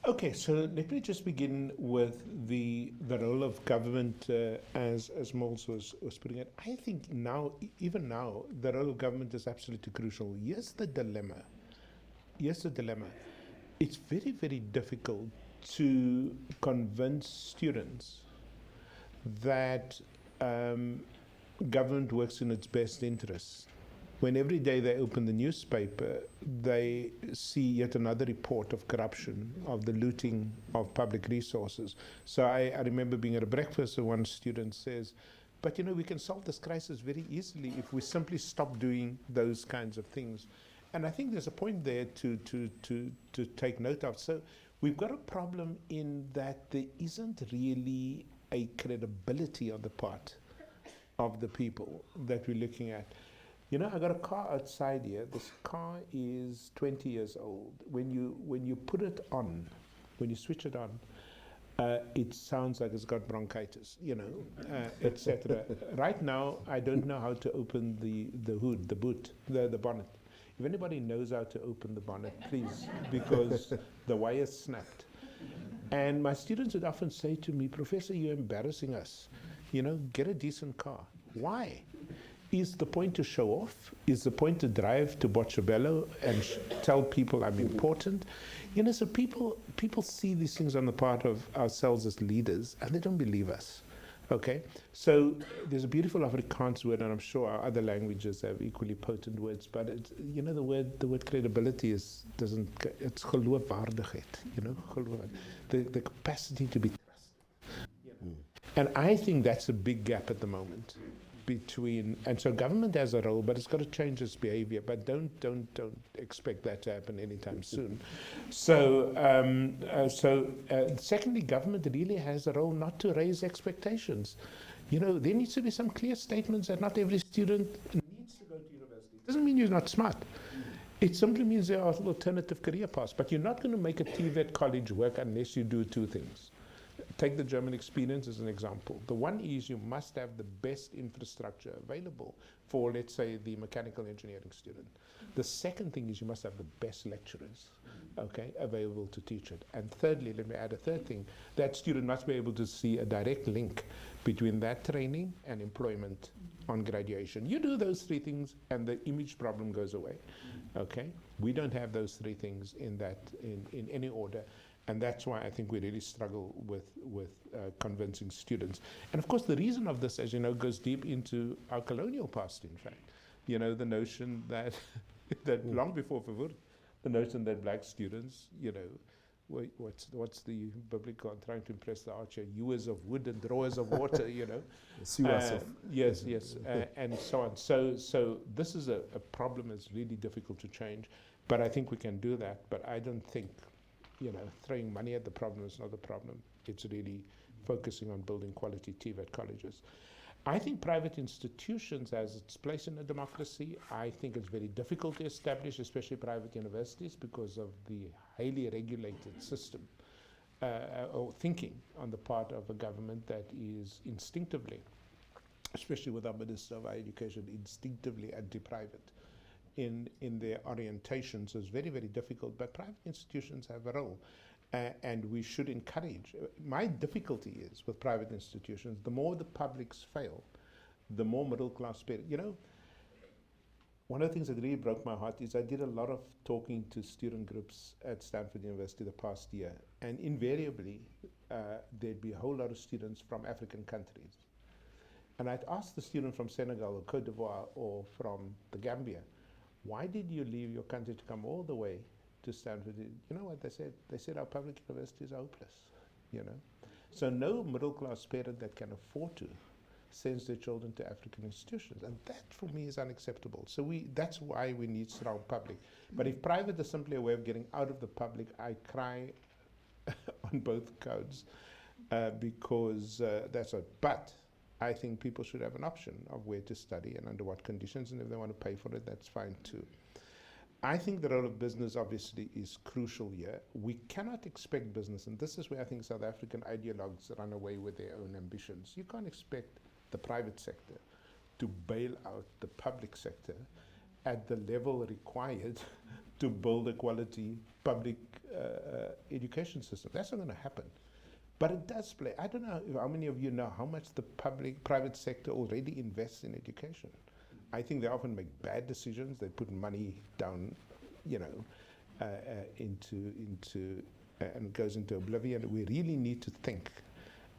Okay, so let me just begin with the role of government as Mols was putting it. I think now, even now, the role of government is absolutely crucial. Here's the dilemma. It's very, very difficult to convince students that government works in its best interests. When every day they open the newspaper, they see yet another report of corruption, of the looting of public resources. So I remember being at a breakfast and one student says, but you know, we can solve this crisis very easily if we simply stop doing those kinds of things. And I think there's a point there to take note of. So we've got a problem in that there isn't really a credibility on the part of the people that we're looking at. You know, I got a car outside here. This car is 20 years old. When you put it on, when you switch it on, it sounds like it's got bronchitis, you know, etc. Right now, I don't know how to open the hood, the boot, the bonnet. If anybody knows how to open the bonnet, please, because the wire snapped. And my students would often say to me, Professor, you're embarrassing us. You know, get a decent car. Why? Is the point to show off? Is the point to drive to Botshabelo and tell people I'm important? You know, so people see these things on the part of ourselves as leaders, and they don't believe us. Okay, so there's a beautiful Afrikaans word, and I'm sure our other languages have equally potent words. But it's, you know, the word credibility it's geloofwaardigheid. You know, the capacity to be trusted. You know? And I think that's a big gap at the moment. And so government has a role, but it's got to change its behavior. But don't expect that to happen anytime soon. So secondly, government really has a role not to raise expectations. You know, there needs to be some clear statements that not every student needs to go to university. It doesn't mean you're not smart. It simply means there are alternative career paths. But you're not going to make a TVET college work unless you do two things. Take the German experience as an example. The one is you must have the best infrastructure available for, let's say, the mechanical engineering student. The second thing is you must have the best lecturers, okay, available to teach it. And thirdly, let me add a third thing, that student must be able to see a direct link between that training and employment on graduation. You do those three things and the image problem goes away, okay? We don't have those three things in any order. And that's why I think we really struggle with convincing students. And of course, the reason of this, as you know, goes deep into our colonial past, in fact. You know, the notion that, long before Verwoerd, the notion that black students, you know, what's the biblical, I'm trying to impress the archer, hewers of wood and drawers of water, you know. Yes, and so on. So this is a problem that's really difficult to change. But I think we can do that. But I don't think, you know, throwing money at the problem is not the problem. It's really focusing on building quality TVET colleges. I think private institutions has its place in a democracy. I think it's very difficult to establish, especially private universities, because of the highly regulated system or thinking on the part of a government that is instinctively, especially with our Minister of Higher Education, instinctively anti-private in their orientation. So it's very, very difficult, but private institutions have a role, and we should encourage. My difficulty is with private institutions, the more the publics fail, the more middle class pay. You know, one of the things that really broke my heart is I did a lot of talking to student groups at Stanford University the past year, and invariably there'd be a whole lot of students from African countries. And I'd ask the student from Senegal or Cote d'Ivoire or from the Gambia, why did you leave your country to come all the way to Stanford? You know what they said? They said our public universities are hopeless, you know. So no middle class parent that can afford to sends their children to African institutions. And that for me is unacceptable. So that's why we need strong public. But if private is simply a way of getting out of the public, I cry on both counts because that's a, but I think people should have an option of where to study and under what conditions, and if they want to pay for it, that's fine too. I think the role of business obviously is crucial here. We cannot expect business, and this is where I think South African ideologues run away with their own ambitions. You can't expect the private sector to bail out the public sector at the level required to build a quality public education system. That's not going to happen. But it does play. I don't know how many of you know how much the private sector already invests in education. I think they often make bad decisions. They put money down, into and it goes into oblivion. We really need to think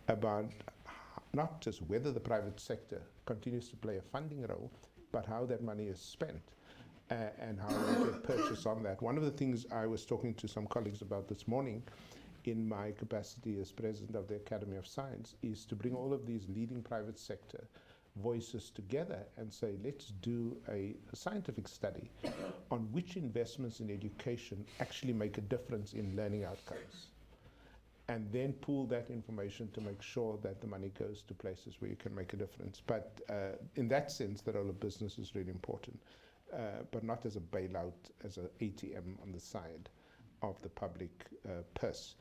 about not just whether the private sector continues to play a funding role, but how that money is spent and how we get purchase on that. One of the things I was talking to some colleagues about this morning in my capacity as president of the Academy of Science is to bring all of these leading private sector voices together and say, let's do a scientific study on which investments in education actually make a difference in learning outcomes. And then pool that information to make sure that the money goes to places where you can make a difference. But in that sense, the role of business is really important, but not as a bailout, as an ATM on the side of the public purse.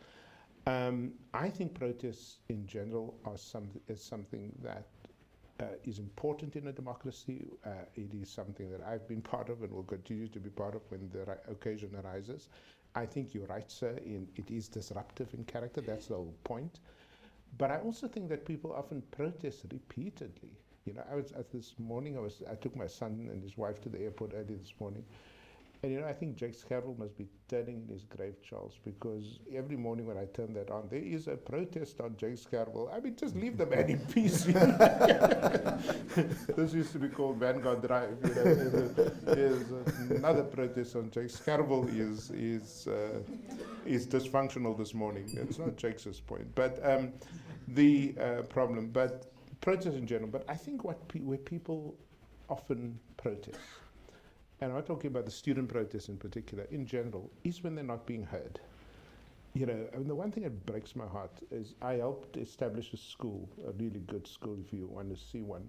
I think protests in general are something that is important in a democracy. It is something that I've been part of and will continue to be part of when the occasion arises. I think you're right, sir, it is disruptive in character. That's the whole point. But I also think that people often protest repeatedly. This morning, I took my son and his wife to the airport early this morning. And I think Jake Scarroll must be turning in his grave, Charles, because every morning when I turn that on, there is a protest on Jake Scarroll. I mean, just leave the man in peace. This used to be called Vanguard Drive. There's another protest on Jake Scarroll is dysfunctional this morning. It's not Jake's point, but the problem. But protests in general. But I think where people often protest, and I'm not talking about the student protests in particular, in general, is when they're not being heard. The one thing that breaks my heart is I helped establish a school, a really good school, if you want to see one,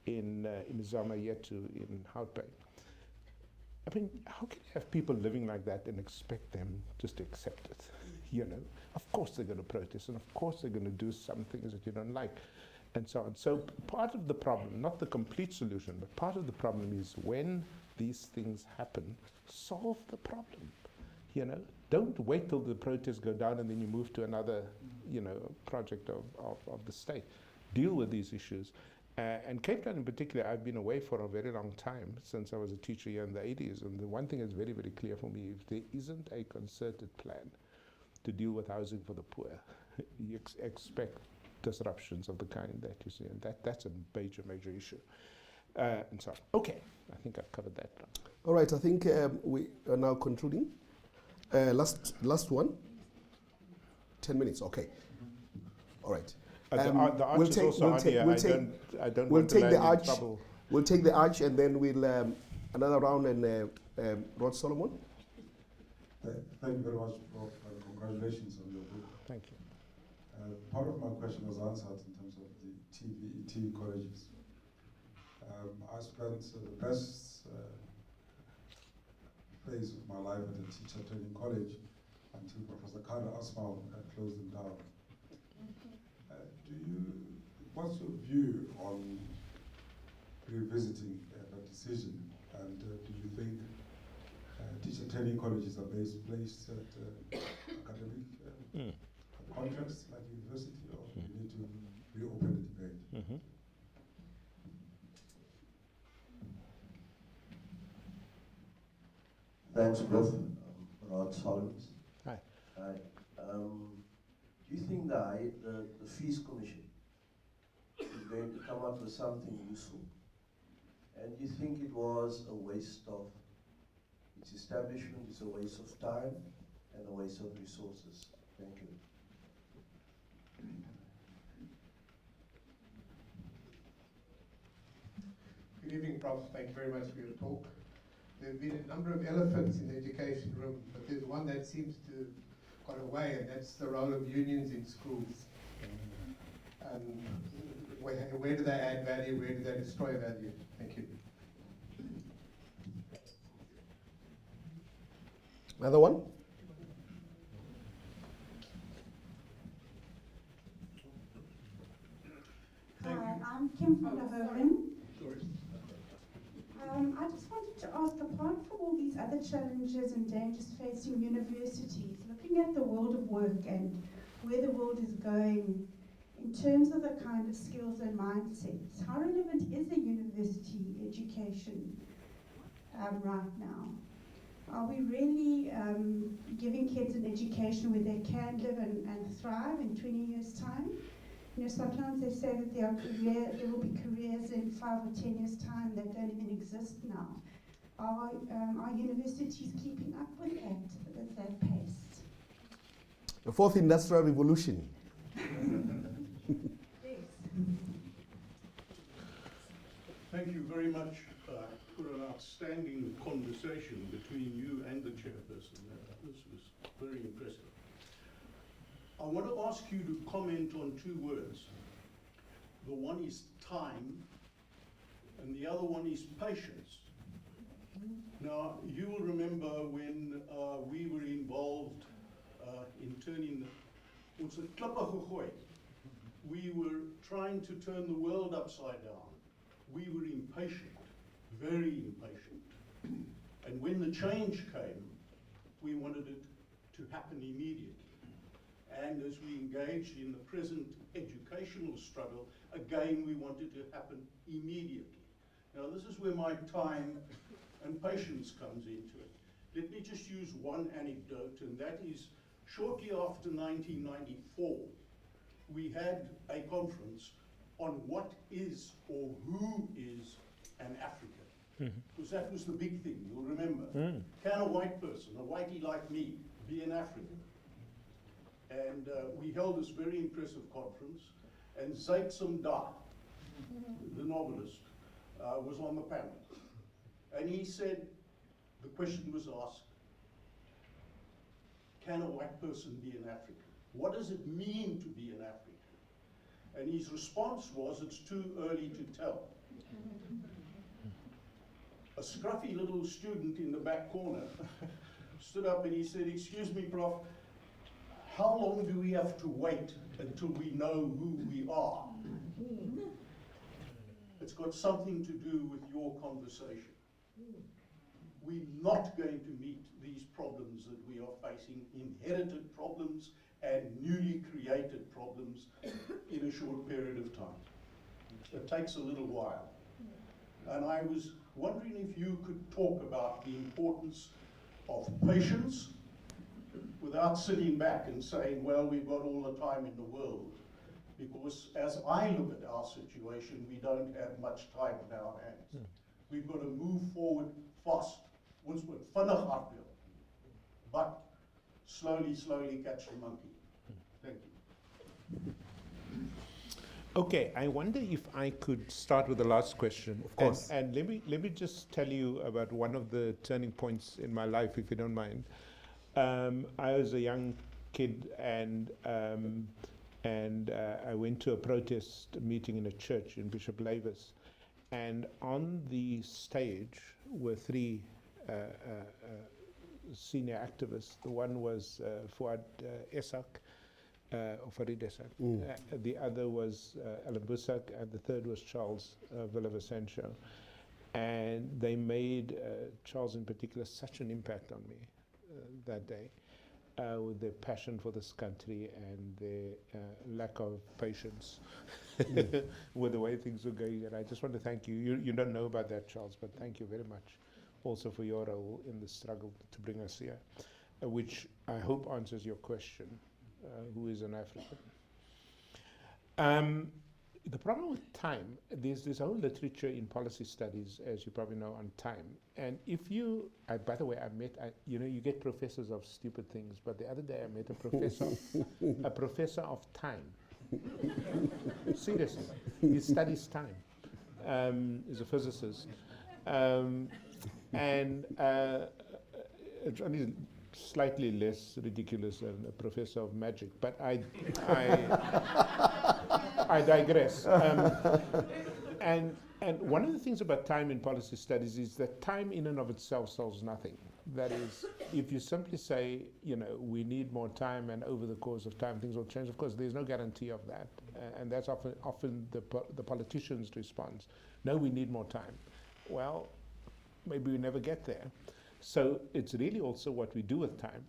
in Zamayetu in Gauteng. I mean, how can you have people living like that and expect them just to accept it? Of course they're going to protest, and of course they're going to do some things that you don't like, and so on. So part of the problem, not the complete solution, but part of the problem is when these things happen, solve the problem. Don't wait till the protests go down and then you move to another, project of the state. Deal with these issues. And Cape Town in particular, I've been away for a very long time, since I was a teacher here in the 80s. And the one thing that's very, very clear for me, if there isn't a concerted plan to deal with housing for the poor, you expect disruptions of the kind that you see. And that's a major, major issue. And so, okay, I think I've covered that. All right, I think we are now concluding. Last one. 10 minutes, okay. All right. The arch is also on here. I don't want to land in trouble. We'll take the arch and then we'll another round and Rod Solomon. Thank you very much, Prof. Congratulations on your book. Thank you. Part of my question was answered in terms of the TVET colleges. I spent the best phase of my life at a teacher training college until Professor Kada Asmal closed them down. What's your view on revisiting that decision? And do you think teacher training colleges are placed at academic contracts like university, or do you need to reopen the debate? Thanks, Prof. Rod Solomon. Hi. Hi. Do you think the Fees Commission is going to come up with something useful? And do you think it was a waste of its establishment, it's a waste of time and a waste of resources? Thank you. Good evening, Prof. Thank you very much for your talk. There have been a number of elephants in the education room, but there's one that seems to have got away, and that's the role of unions in schools. Where do they add value? Where do they destroy value? Thank you. Another one? Hi, I'm Kim from the Hogan. I just wanted to ask, apart from all these other challenges and dangers facing universities, looking at the world of work and where the world is going in terms of the kind of skills and mindsets, how relevant is a university education right now? Are we really giving kids an education where they can live and thrive in 20 years' time? You know, sometimes they say that there will be careers in 5 or 10 years' time that don't even exist now. Are universities keeping up with that pace? The fourth industrial revolution. Thank you very much for an outstanding conversation between you and the chairperson. This was very impressive. I want to ask you to comment on 2 words. The one is time, and the other one is patience. Now, you will remember when we were involved in turning ons het klippe gegooi. We were trying to turn the world upside down. We were impatient, very impatient. And when the change came, we wanted it to happen immediately. And as we engaged in the present educational struggle, again we wanted to happen immediately. Now this is where my time and patience comes into it. Let me just use one anecdote, and that is shortly after 1994, we had a conference on what is or who is an African. Because that was the big thing, you'll remember. Can a white person, a whitey like me, be an African? And we held this very impressive conference, and Jansen, the novelist, was on the panel. And he said, the question was asked, can a white person be an African? What does it mean to be an African? And his response was, it's too early to tell. A scruffy little student in the back corner stood up and he said, excuse me, Prof, how long do we have to wait until we know who we are? It's got something to do with your conversation. We're not going to meet these problems that we are facing, inherited problems and newly created problems, in a short period of time. It takes a little while. And I was wondering if you could talk about the importance of patience without sitting back and saying, well, we've got all the time in the world. Because as I look at our situation, we don't have much time in our hands. We've got to move forward fast. Ons moet vinnig hardloop, but slowly catch the monkey. Thank you. Okay, I wonder if I could start with the last question. Of course. And let me just tell you about one of the turning points in my life, if you don't mind. I was a young kid, and I went to a protest meeting in a church in Bishop Lavis, and on the stage were 3 senior activists. The one was Fuad Esak, or Farid Esak. The other was Alan Busak, and the third was Charles Villavicencio. And they made Charles in particular such an impact on me that day, with their passion for this country and their lack of patience with the way things were going. And I just want to thank you. You don't know about that, Charles, but thank you very much also for your role in the struggle to bring us here, which I hope answers your question, who is an African. The problem with time, there's this whole literature in policy studies, as you probably know, on time. And if you, by the way, you get professors of stupid things, but the other day I met a professor of time. Seriously, he studies time. He's a physicist. And it's only slightly less ridiculous than a professor of magic, but I digress. And one of the things about time in policy studies is that time in and of itself solves nothing. That is, if you simply say, we need more time, and over the course of time things will change, of course there's no guarantee of that. And that's often the politicians' response. No, we need more time. Well, maybe we never get there. So it's really also what we do with time,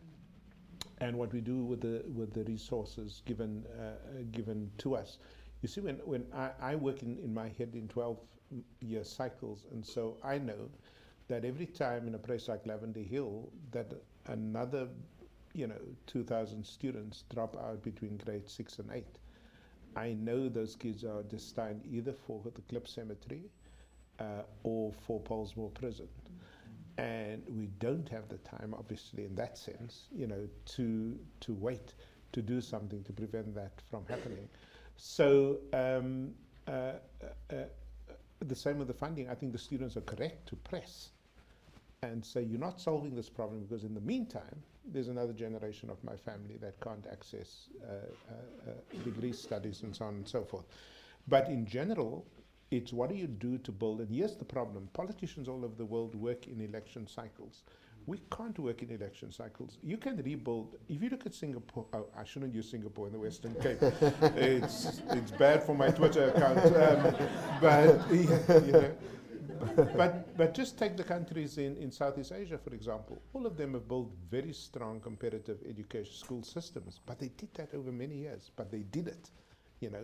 and what we do with the resources given to us. You see, when I work in my head in 12-year cycles, and so I know that every time in a place like Lavender Hill that another 2,000 students drop out between grade 6 and 8, I know those kids are destined either for the Cliff Cemetery or for Pollsmoor Prison. And we don't have the time, obviously, in that sense, to wait to do something to prevent that from happening. So the same with the funding. I think the students are correct to press and say, you're not solving this problem because in the meantime, there's another generation of my family that can't access degree studies and so on and so forth. But in general, it's what do you do to build, and here's the problem. Politicians all over the world work in election cycles. We can't work in election cycles. You can rebuild, if you look at Singapore, I shouldn't use Singapore in the Western Cape. It's bad for my Twitter account. But just take the countries in Southeast Asia, for example. All of them have built very strong competitive education school systems, but they did that over many years, but they did it.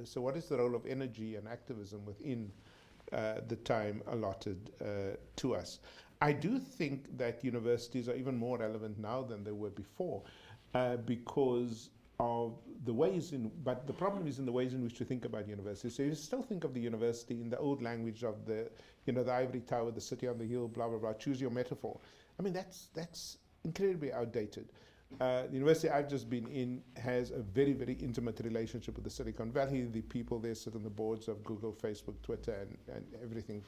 So what is the role of energy and activism within the time allotted to us? I do think that universities are even more relevant now than they were before because of the ways but the problem is in the ways in which we think about universities. So you still think of the university in the old language of the ivory tower, the city on the hill, blah, blah, blah, choose your metaphor. I mean, that's incredibly outdated. The university I've just been in has a very, very intimate relationship with the Silicon Valley. The people there sit on the boards of Google, Facebook, Twitter, and everything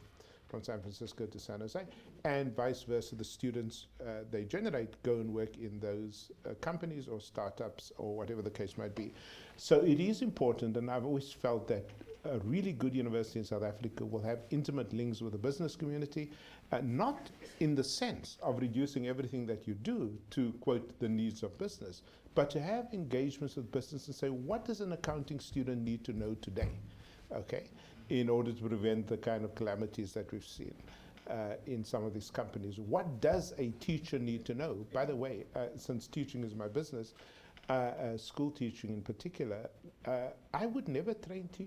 from San Francisco to San Jose, and vice versa. The students they generate go and work in those companies or startups or whatever the case might be. So it is important, and I've always felt that a really good university in South Africa will have intimate links with the business community, not in the sense of reducing everything that you do to, quote, the needs of business, but to have engagements with business and say, what does an accounting student need to know today, okay, in order to prevent the kind of calamities that we've seen in some of these companies? What does a teacher need to know? By the way, since teaching is my business, school teaching in particular, I would never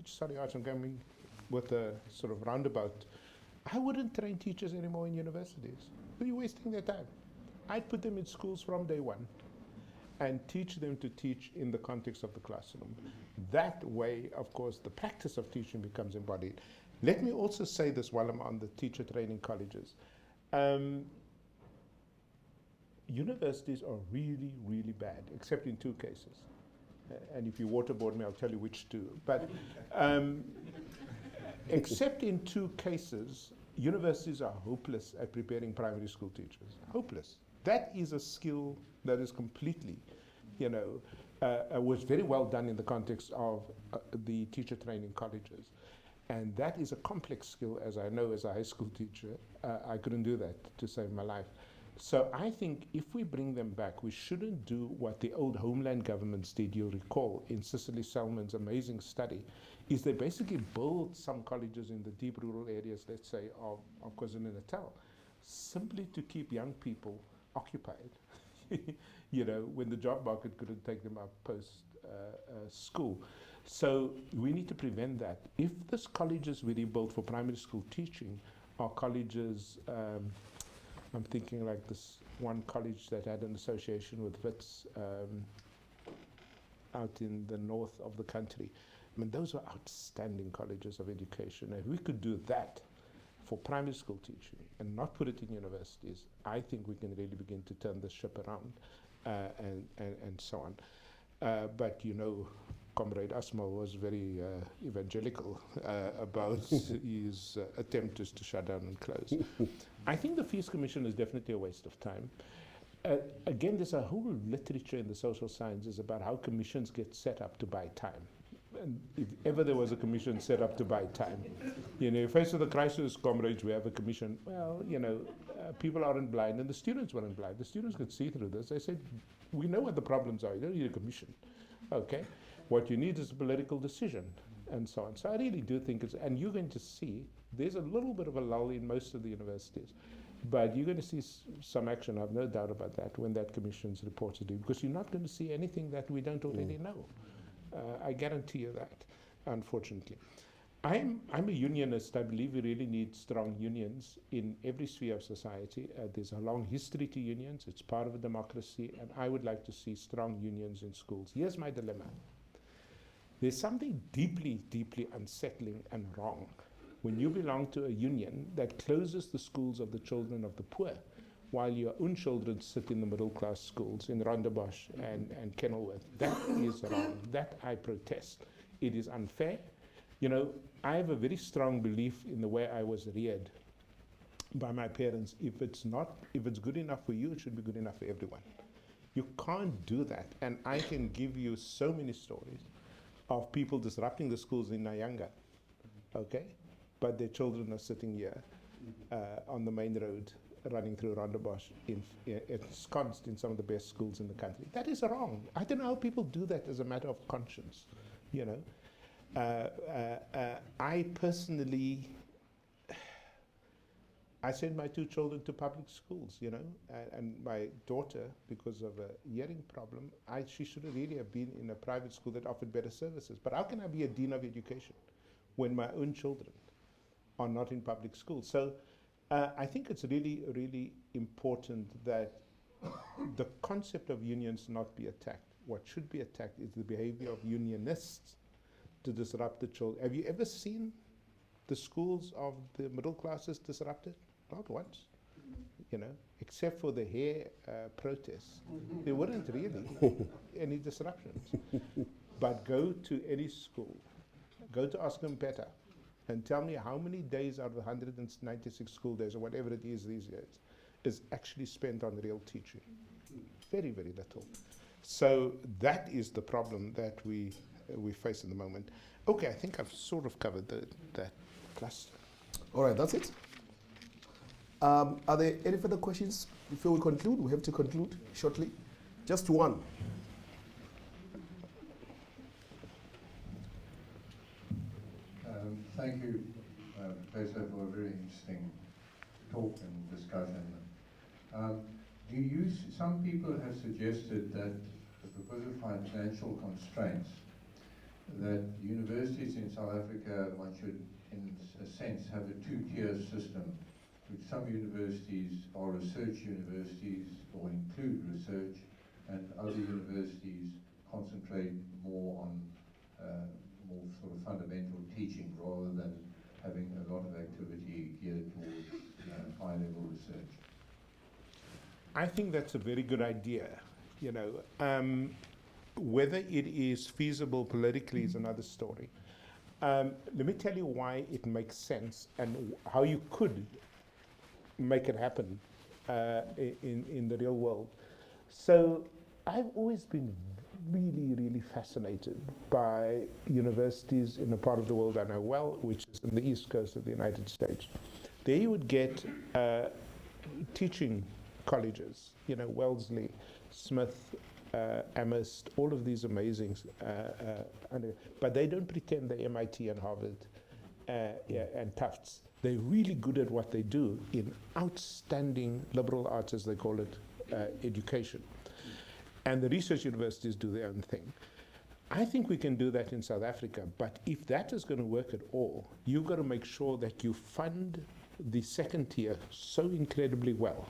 sorry, Arch, I'm going with a sort of roundabout. I wouldn't train teachers anymore in universities. You're wasting their time. I'd put them in schools from day one and teach them to teach in the context of the classroom. That way, of course, the practice of teaching becomes embodied. Let me also say this while I'm on the teacher training colleges. Universities are really, really bad, except in two cases. And if you waterboard me, I'll tell you which two. But except in two cases, universities are hopeless at preparing primary school teachers. Hopeless. That is a skill that is completely, was very well done in the context of the teacher training colleges. And that is a complex skill, as I know as a high school teacher. I couldn't do that to save my life. So I think if we bring them back, we shouldn't do what the old homeland governments did. You'll recall in Cicely Selman's amazing study, is they basically built some colleges in the deep rural areas, let's say, of KwaZulu-Natal, simply to keep young people occupied, when the job market couldn't take them up post-school. So we need to prevent that. If these colleges we rebuilt for primary school teaching are colleges, I'm thinking like this one college that had an association with Wits out in the north of the country. I mean, those are outstanding colleges of education. If we could do that for primary school teaching and not put it in universities, I think we can really begin to turn the ship around and so on. But Comrade Asmal was very evangelical about his attempt to shut down and close. I think the Fees Commission is definitely a waste of time. Again, there's a whole literature in the social sciences about how commissions get set up to buy time. And if ever there was a commission set up to buy time, faced with the crisis, comrades, we have a commission. Well, people aren't blind, and the students weren't blind. The students could see through this. They said, we know what the problems are. You don't need a commission, okay? What you need is a political decision, and so on. So I really do think and you're going to see, there's a little bit of a lull in most of the universities. But you're going to see some action, I've no doubt about that, when that commission's reported due, because you're not going to see anything that we don't already know. I guarantee you that, unfortunately. I'm a unionist. I believe we really need strong unions in every sphere of society. There's a long history to unions. It's part of a democracy, and I would like to see strong unions in schools. Here's my dilemma. There's something deeply, deeply unsettling and wrong when you belong to a union that closes the schools of the children of the poor, while your own children sit in the middle-class schools in Rondebosch and Kenilworth. That is wrong. That I protest. It is unfair. You know, I have a very strong belief in the way I was reared by my parents. If it's good enough for you, it should be good enough for everyone. You can't do that. And I can give you so many stories of people disrupting the schools in Nyanga, okay? But their children are sitting here on the main road, running through Rondebosch, ensconced in some of the best schools in the country. That is wrong. I don't know how people do that as a matter of conscience, you know. I personally, I sent my 2 children to public schools, you know, and my daughter, because of a hearing problem, she should really have been in a private school that offered better services. But how can I be a dean of education when my own children are not in public schools? So I think it's really, really important that the concept of unions not be attacked. What should be attacked is the behavior of unionists to disrupt the children. Have you ever seen the schools of the middle classes disrupted? Not once, you know, except for the hair protests. There weren't really any disruptions. But go to any school, go to Oscar and tell me how many days out of the 196 school days, or whatever it is these days, is actually spent on real teaching. Very, very little. So that is the problem that we face at the moment. Okay, I think I've sort of covered that cluster. All right, that's it. Are there any further questions before we conclude? We have to conclude shortly. Just one. Thank you, Professor, for a very interesting talk and discussion. Some people have suggested that because of financial constraints, that universities in South Africa, one should, in a sense, have a 2-tier system, which some universities are research universities or include research, and other universities concentrate more on more sort of fundamental teaching rather than having a lot of activity geared towards high-level research. I think that's a very good idea. You know, whether it is feasible politically is another story. Let me tell you why it makes sense and how you could make it happen in the real world. So I've always been really, really fascinated by universities in a part of the world I know well, which is in the east coast of the United States. There you would get teaching colleges, you know, Wellesley, Smith, Amherst, all of these amazing, but they don't pretend they're MIT and Harvard and Tufts. They're really good at what they do in outstanding liberal arts, as they call it, education. And the research universities do their own thing. I think we can do that in South Africa, but if that is going to work at all, you've got to make sure that you fund the second tier so incredibly well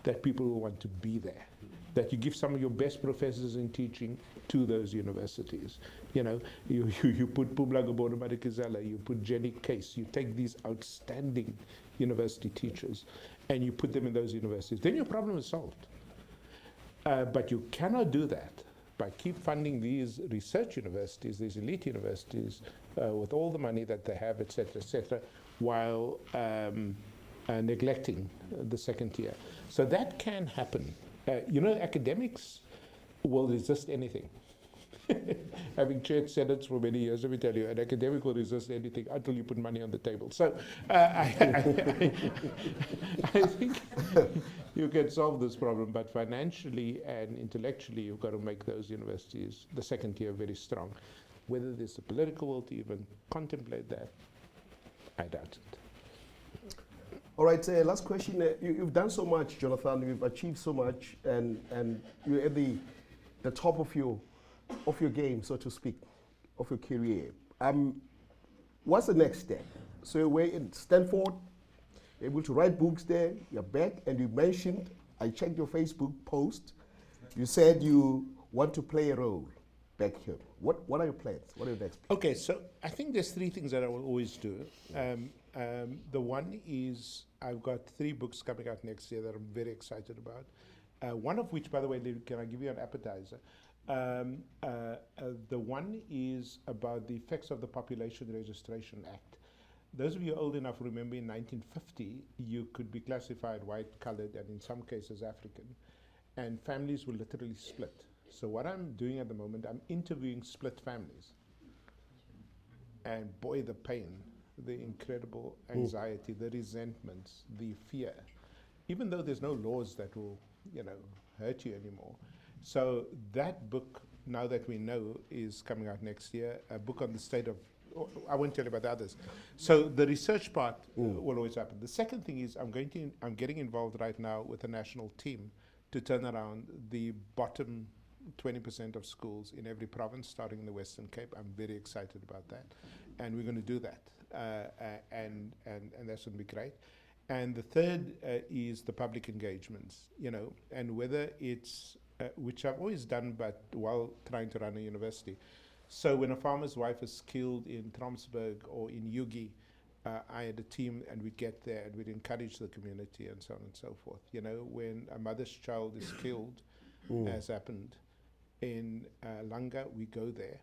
that people will want to be there, that you give some of your best professors in teaching to those universities. You know, you put Pumla Gabor Madikizela, you put Jenny Case, you take these outstanding university teachers and you put them in those universities. Then your problem is solved. But you cannot do that by keep funding these research universities, these elite universities, with all the money that they have, et cetera, while neglecting the second tier. So that can happen. You know, academics will resist anything. Having chaired senates for many years, let me tell you, an academic will resist anything until you put money on the table. So I think you can solve this problem, but financially and intellectually, you've got to make those universities, the second tier, very strong. Whether there's the political will to even contemplate that, I doubt it. All right, last question. You've done so much, Jonathan. You've achieved so much, and you're at the top of your game, so to speak, of your career. What's the next step? So you're in Stanford, able to write books there. You're back, and you mentioned, I checked your Facebook post. You said you want to play a role back here. What are your plans? What are your next plans? Okay, so I think there's 3 things that I will always do. The one is I've got 3 books coming out next year that I'm very excited about. One of which, by the way, can I give you an appetizer? The one is about the effects of the Population Registration Act. Those of you old enough remember in 1950, you could be classified white, colored, and in some cases African, and families will literally split. So what I'm doing at the moment, I'm interviewing split families. And boy, the pain, the incredible anxiety, the resentments, the fear, even though there's no laws that will, hurt you anymore. So that book, now that we know, is coming out next year, a book on the state of, I won't tell you about the others. So the research part will always happen. The second thing is I'm getting involved right now with a national team to turn around the bottom 20% of schools in every province, starting in the Western Cape. I'm very excited about that. And we're going to do that. And that's going to be great. And the third is the public engagements, and whether it's, which I've always done, but while trying to run a university. So when a farmer's wife is killed in Tromsburg or in Yugi, I had a team, and we'd get there and we'd encourage the community and so on and so forth. When a mother's child is killed, as happened in Langa, we go there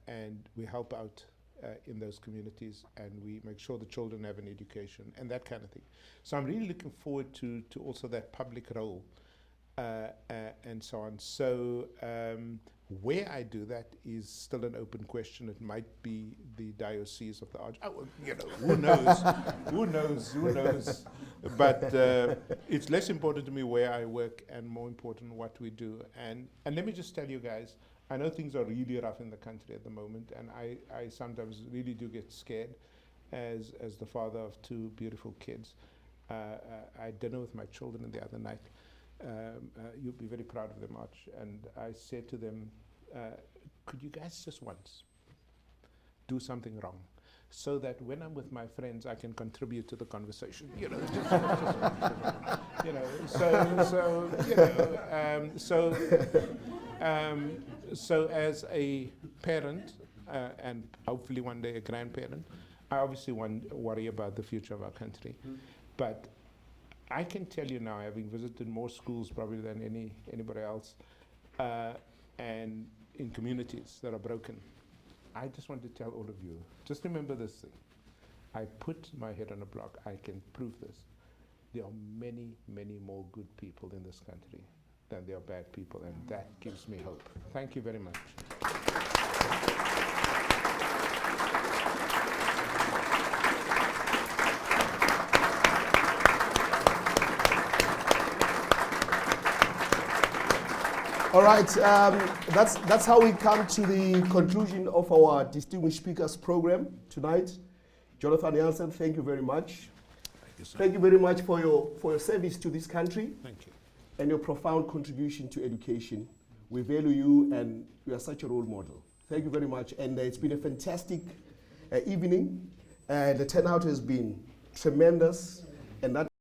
and we help out in those communities, and we make sure the children have an education and that kind of thing. So I'm really looking forward to also that public role and so on. So where I do that is still an open question. It might be the diocese of the who knows? Who knows? But it's less important to me where I work and more important what we do. And let me just tell you guys, I know things are really rough in the country at the moment, and I sometimes really do get scared as the father of 2 beautiful kids. I had dinner with my children the other night. You'll be very proud of them, Arch. And I said to them, could you guys just once do something wrong so that when I'm with my friends, I can contribute to the conversation? So as a parent, and hopefully one day a grandparent, I obviously worry about the future of our country. But I can tell you now, having visited more schools probably than anybody else, and in communities that are broken, I just want to tell all of you, just remember this thing. I put my head on a block. I can prove this. There are many, many more good people in this country than there are bad people, and that gives me hope. Thank you very much. All right, that's how we come to the conclusion of our Distinguished Speakers program tonight. Jonathan Jansen, thank you very much. Thank you, sir. Thank you very much for your service to this country. Thank you. And your profound contribution to education. We value you, and you are such a role model. Thank you very much. And it's been a fantastic evening. The turnout has been tremendous, and that